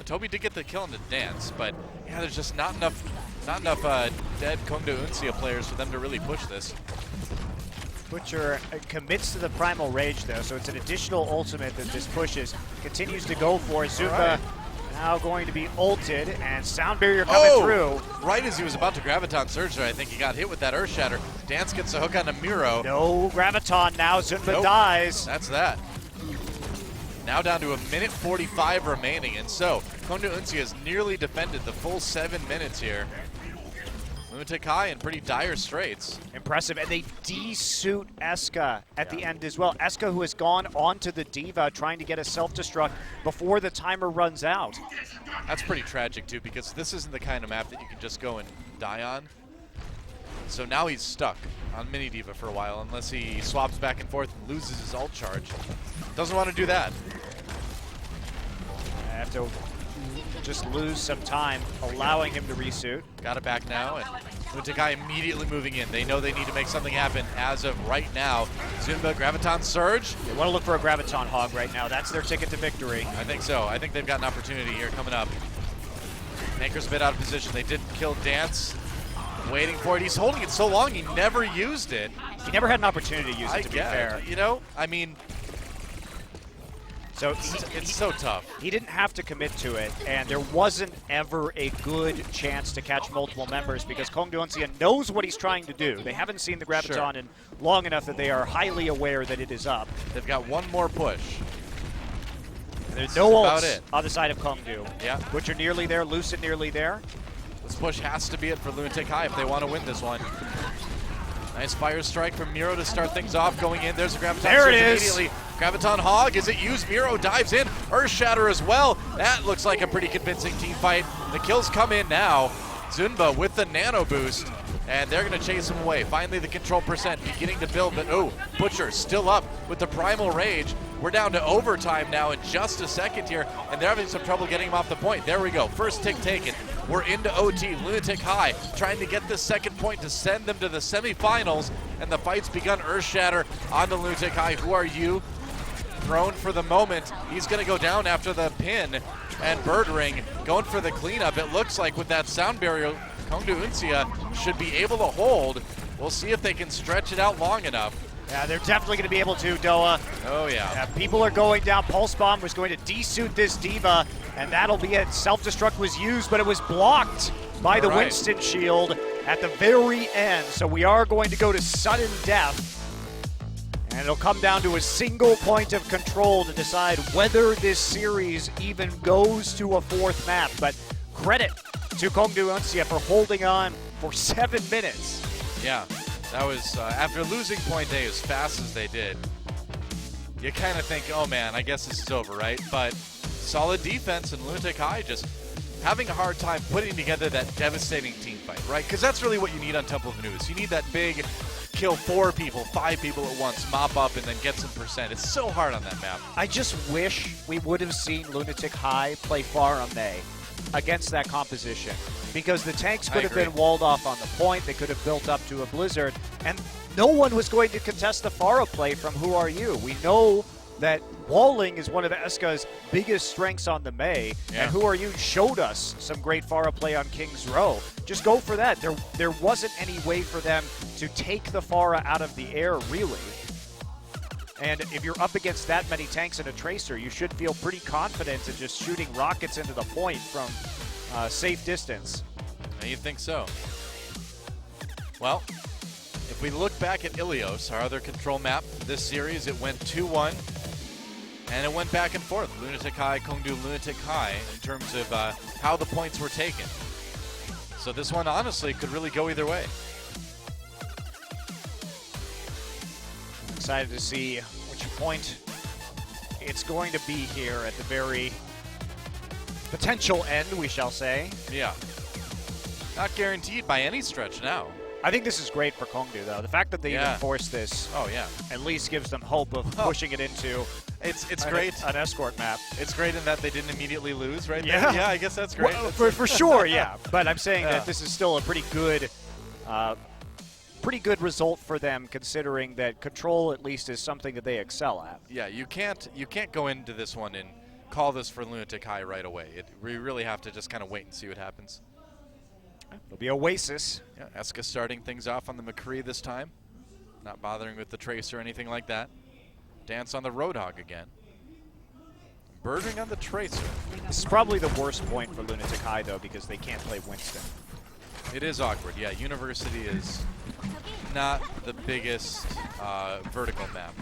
Toby did get the kill in the Dance, but yeah, there's just not enough dead Kongdoo Uncia players for them to really push this.
Butcher commits to the Primal Rage, though, so it's an additional ultimate that this pushes. Continues to go for it. Zumba now going to be ulted, and Sound Barrier coming through.
Right as he was about to Graviton Surge there, I think he got hit with that Earth Shatter. Dance gets a hook on Miro.
No Graviton now. Zumba dies.
That's that. Now down to 1:45 remaining, and so Kongdoo Uncia has nearly defended the full 7 minutes here. Lunatic-Hai in pretty dire straits.
Impressive, and they de-suit Eska at the end as well. Eska, who has gone onto the Diva, trying to get a self-destruct before the timer runs out.
That's pretty tragic too, because this isn't the kind of map that you can just go and die on. So now he's stuck on Mini Diva for a while, unless he swaps back and forth and loses his ult charge. Doesn't want to do that.
I have to just lose some time, allowing him to resuit.
Got it back now, and Lunatic-Hai immediately moving in. They know they need to make something happen as of right now. Zumba, Graviton Surge.
They want to look for a Graviton Hog right now. That's their ticket to victory.
I think so. I think they've got an opportunity here coming up. Maker's a bit out of position. They did kill Dance. Waiting for it. He's holding it so long, he never used it.
He never had an opportunity to use it, to be fair.
You know, I mean,
so
it's so tough.
He didn't have to commit to it, and there wasn't ever a good chance to catch multiple members because Kongdoo Uncia knows what he's trying to do. They haven't seen the Graviton in long enough that they are highly aware that it is up.
They've got one more push.
There's no ults on the side of Kongdoo.
Yeah.
Butcher nearly there, Lucid nearly there.
This push has to be it for Lunatic-Hai if they want to win this one. Nice fire strike from Miro to start things off. Going in, there's a Graviton
There it
Surge
is.
immediately. Graviton Hog, is it used? Miro dives in. Earth Shatter as well. That looks like a pretty convincing team fight. The kills come in now. Zunba with the nano boost, and they're going to chase him away. Finally, the control percent beginning to build, but Butcher still up with the Primal Rage. We're down to overtime now in just a second here, and they're having some trouble getting him off the point. There we go. First tick taken. We're into OT. Lunatic-Hai trying to get this second point to send them to the semifinals, and the fight's begun. Earth Shatter on the Lunatic-Hai. Who are you? Thrown for the moment. He's going to go down after the pin, and Bird Ring going for the cleanup. It looks like with that sound barrier, Kongdoo Uncia should be able to hold. We'll see if they can stretch it out long enough.
Yeah, they're definitely going to be able to, Doa.
Oh, yeah.
People are going down. Pulse Bomb was going to de-suit this Diva, and that'll be it. Self-destruct was used, but it was blocked by the Winston shield at the very end. So we are going to go to sudden death, and it'll come down to a single point of control to decide whether this series even goes to a fourth map. But credit to Kongdoo Uncia for holding on for 7 minutes.
Yeah. That was, after losing point A as fast as they did, you kind of think, oh man, I guess this is over, right? But solid defense, and Lunatic-Hai just having a hard time putting together that devastating team fight, right? Because that's really what you need on Temple of News. You need that big kill 4 people, 5 people at once, mop up, and then get some percent. It's so hard on that map.
I just wish we would have seen Lunatic-Hai play Pharah May against that composition, because the tanks could have been walled off on the point. They could have built up to a blizzard, and no one was going to contest the Pharah play from Who Are You. We know that walling is one of Eska's biggest strengths on the May, and Who Are You showed us some great Pharah play on King's Row. Just go for that. There wasn't any way for them to take the Pharah out of the air, really. And if you're up against that many tanks and a Tracer, you should feel pretty confident in just shooting rockets into the point from safe distance.
You think so? Well, if we look back at Ilios, our other control map this series, it went 2-1, and it went back and forth. Lunatic-Hai, Kongdoo, Lunatic-Hai in terms of how the points were taken. So this one, honestly, could really go either way.
Excited to see which point it's going to be here at the very potential end, we shall say.
Yeah. Not guaranteed by any stretch now.
I think this is great for Kongdoo, though. The fact that they even forced this at least gives them hope of pushing it into
it's great.
An escort map.
It's great in that they didn't immediately lose, right?
Yeah.
There. Yeah, I guess that's great.
Well, for sure, yeah. But I'm saying that this is still a pretty good result for them, considering that control at least is something that they excel at.
Yeah, you can't go into this one and call this for Lunatic-Hai right away. We really have to just kind of wait and see what happens.
It'll be Oasis.
Yeah, Eska starting things off on the McCree this time. Not bothering with the trace or anything like that. Dance on the Roadhog again. Birding on the Tracer.
This is probably the worst point for Lunatic-Hai, though, because they can't play Winston.
It is awkward, yeah. University is not the biggest vertical map.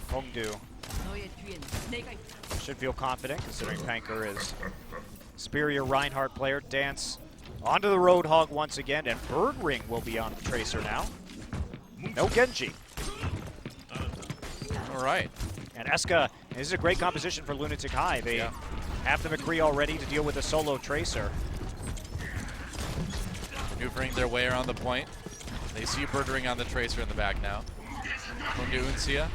Kongdoo should feel confident, considering Panker is superior Reinhardt player. Dance onto the Roadhog once again, and Bird Ring will be on the Tracer now. No Genji.
All right.
And Eska, this is a great composition for Lunatic-Hai. They have the McCree already to deal with a solo Tracer.
Maneuvering their way around the point. They see Birdring on the Tracer in the back now. Kongdoo Uncia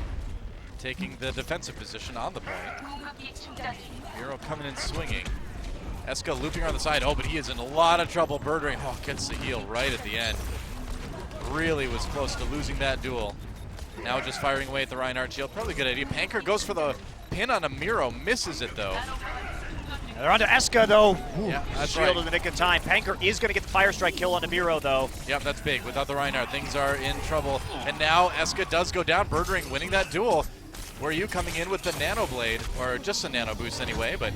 taking the defensive position on the point. Miro coming in swinging. Eska looping around the side. Oh, but he is in a lot of trouble. Birdring gets the heal right at the end. Really was close to losing that duel. Now just firing away at the Reinhardt shield. Probably a good idea. Panker goes for the pin on a Miro. Misses it, though.
They're onto Eska, though. Ooh,
yeah, that's
shield
right.
in the nick of time. Panker is going to get the Fire Strike kill on the Miro, though.
Yep, that's big. Without the Reinhardt, things are in trouble. And now Eska does go down. Birdring winning that duel. Were you coming in with the Nano Blade, or just a Nano Boost anyway, but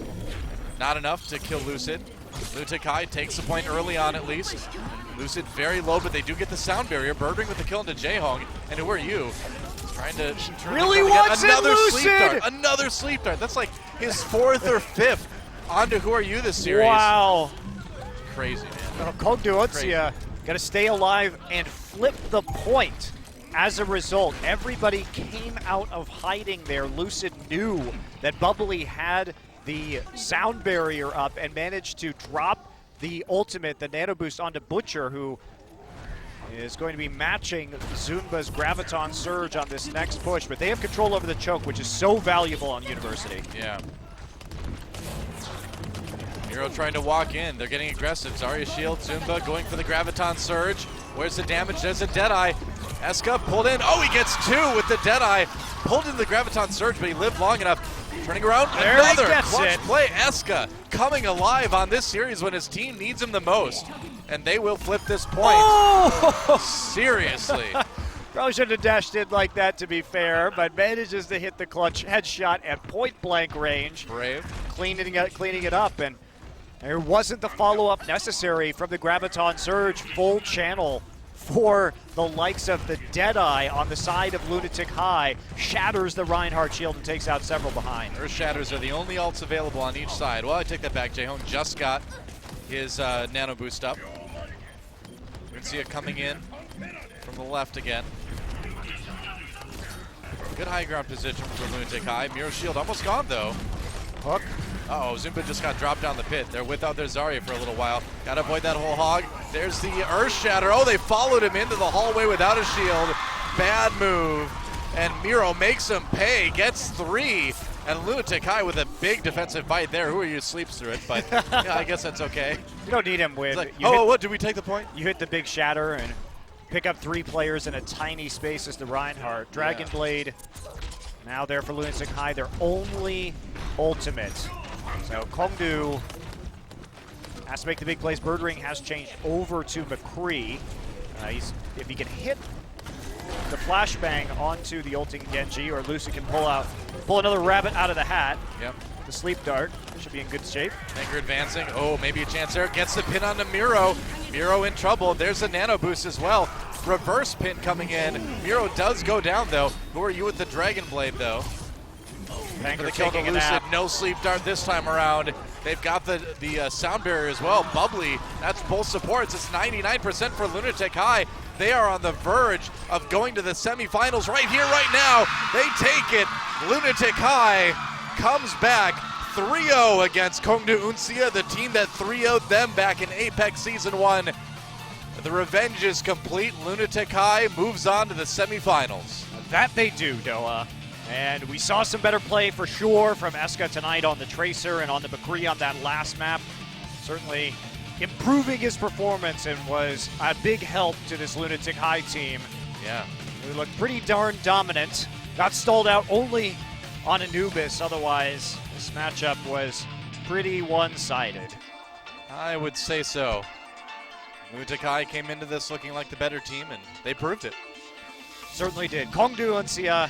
not enough to kill Lucid. Lunatic-Hai takes the point early on at least. Lucid very low, but they do get the sound barrier. Birdring with the kill into Jaehong. And who are you? Trying to turn
really
the
wants
another
it,
sleep
Lucid!
dart. Another sleep dart. That's like his fourth or fifth onto Who Are You this series.
Wow.
Crazy, man.
Well, Kongdoo Uncia got to stay alive and flip the point. As a result, everybody came out of hiding there. Lucid knew that Bubbly had the sound barrier up and managed to drop the ultimate, the Nano Boost, onto Butcher, who is going to be matching Zunba's Graviton Surge on this next push. But they have control over the choke, which is so valuable on University.
Yeah. Miro trying to walk in. They're getting aggressive. Zarya shield, Zunba going for the Graviton Surge. Where's the damage? There's a Deadeye. Eska pulled in. Oh, he gets two with the Deadeye. Pulled in the Graviton Surge, but he lived long enough. Turning around,
there
another clutch play. Eska coming alive on this series when his team needs him the most. And they will flip this point.
Oh!
Seriously.
Probably shouldn't have dashed in like that, to be fair, but manages to hit the clutch headshot at point-blank range.
Brave.
Cleaning it up, and there wasn't the follow-up necessary from the Graviton Surge. Full channel for the likes of the Deadeye on the side of Lunatic-Hai. Shatters the Reinhardt shield and takes out several behind.
Earth Shatters are the only ults available on each side. Well, I take that back. Jaehong just got his Nano Boost up. Uncia coming in from the left again. Good high ground position for Lunatic-Hai. Miro shield almost gone, though.
Hook.
Uh-oh, Zumba just got dropped down the pit. They're without their Zarya for a little while. Gotta avoid that whole hog. There's the Earth Shatter. Oh, they followed him into the hallway without a shield. Bad move. And Miro makes him pay, gets three. And Lunatic-Hai with a big defensive fight there. Who are you? Sleeps through it, but yeah, I guess that's okay.
You don't need him with.
Like, what? Did we take the point?
You hit the big shatter and pick up three players in a tiny space as the Reinhardt. Dragon Blade now there for Lunatic-Hai, their only ultimate. So Kongdoo has to make the big plays. Birdring has changed over to McCree. If he can hit the flashbang onto the ulting Genji, or Lucy can pull another rabbit out of the hat.
Yep.
The sleep dart should be in good shape.
Anchor advancing. Oh, maybe a chance there. Gets the pin on the Miro. Miro in trouble. There's a Nano Boost as well. Reverse pin coming in. Miro does go down, though. Who are you with the Dragon Blade, though?
Panker
For the kill to
taking a
Lucid.
nap.
No sleep dart this time around. They've got the sound barrier as well. Bubbly, that's both supports. It's 99% for Lunatic-Hai. They are on the verge of going to the semifinals right here, right now. They take it. Lunatic-Hai comes back 3-0 against Kongdoo Uncia, the team that 3-0'd them back in Apex Season 1. The revenge is complete. Lunatic-Hai moves on to the semifinals.
That they do, Noah. And we saw some better play for sure from Eska tonight on the Tracer and on the McCree on that last map. Certainly improving his performance and was a big help to this Lunatic-Hai team.
Yeah.
Who looked pretty darn dominant. Got stalled out only on Anubis. Otherwise, this matchup was pretty one-sided.
I would say so. Lunatic-Hai came into this looking like the better team, and they proved it.
Certainly did. Kongdoo and Uncia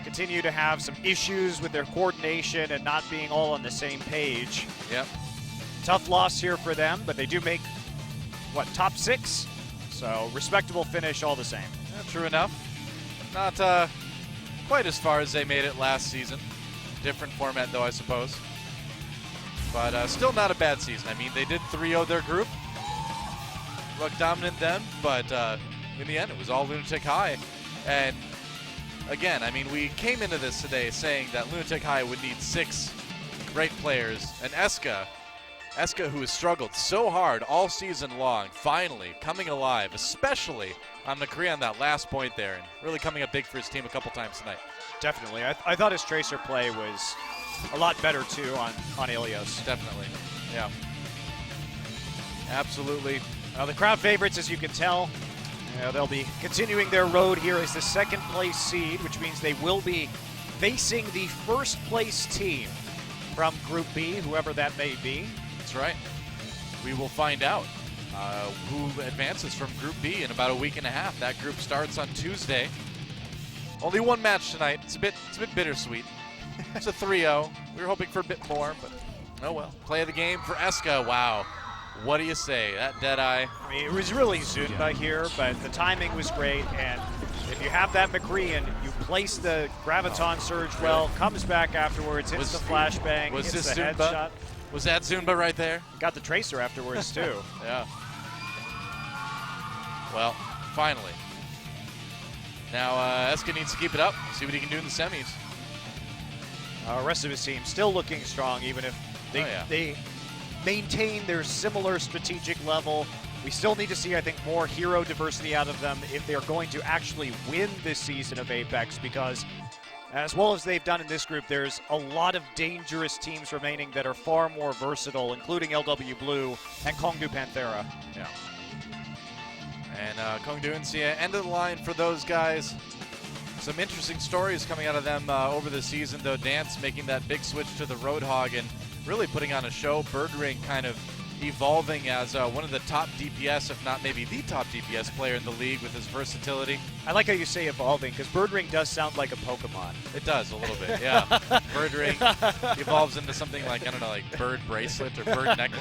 continue to have some issues with their coordination and not being all on the same page.
Yep.
Tough loss here for them, but they do make, what, top 6? So respectable finish all the same.
Yeah, true enough. Not quite as far as they made it last season. Different format, though, I suppose. But still not a bad season. I mean, they did 3-0 their group. Looked dominant then, but in the end, it was all Lunatic-Hai. And again, I mean, we came into this today saying that Lunatic-Hai would need 6 great players. And Eska, who has struggled so hard all season long, finally coming alive, especially on McCree on that last point there, and really coming up big for his team a couple times tonight.
Definitely. I thought his tracer play was a lot better, too, on Ilios.
Definitely, yeah. Absolutely.
The crowd favorites, as you can tell, they'll be continuing their road here as the second place seed, which means they will be facing the first place team from Group B, whoever that may be.
That's right. We will find out who advances from Group B in about a week and a half. That group starts on Tuesday. Only one match tonight. It's a bit bittersweet. It's a 3-0. We were hoping for a bit more, but oh well. Play of the game for Eska. Wow. What do you say? That Deadeye.
I mean, it was really Zunba here, but the timing was great, and if you have that McCree and you place the Graviton Surge well, comes back afterwards, hits the flashbang,
was
hits
this
the
Zunba?
headshot.
Was that Zunba right there?
Got the tracer afterwards, too.
Yeah. Well, finally. Now, Eska needs to keep it up, see what he can do in the semis.
Rest of his team still looking strong, even if they maintain their similar strategic level. We still need to see, I think, more hero diversity out of them if they're going to actually win this season of Apex, because as well as they've done in this group, there's a lot of dangerous teams remaining that are far more versatile, including LW Blue and Kongdoo Panthera.
Yeah. And Kongdoo Uncia, end of the line for those guys. Some interesting stories coming out of them over the season, though. Dance making that big switch to the Roadhog and really putting on a show. Birdring kind of evolving as one of the top DPS, if not maybe the top DPS player in the league with his versatility.
I like how you say evolving, because Birdring does sound like a Pokemon.
It does, a little bit, yeah. Birdring evolves into something like, I don't know, like bird bracelet or bird necklace.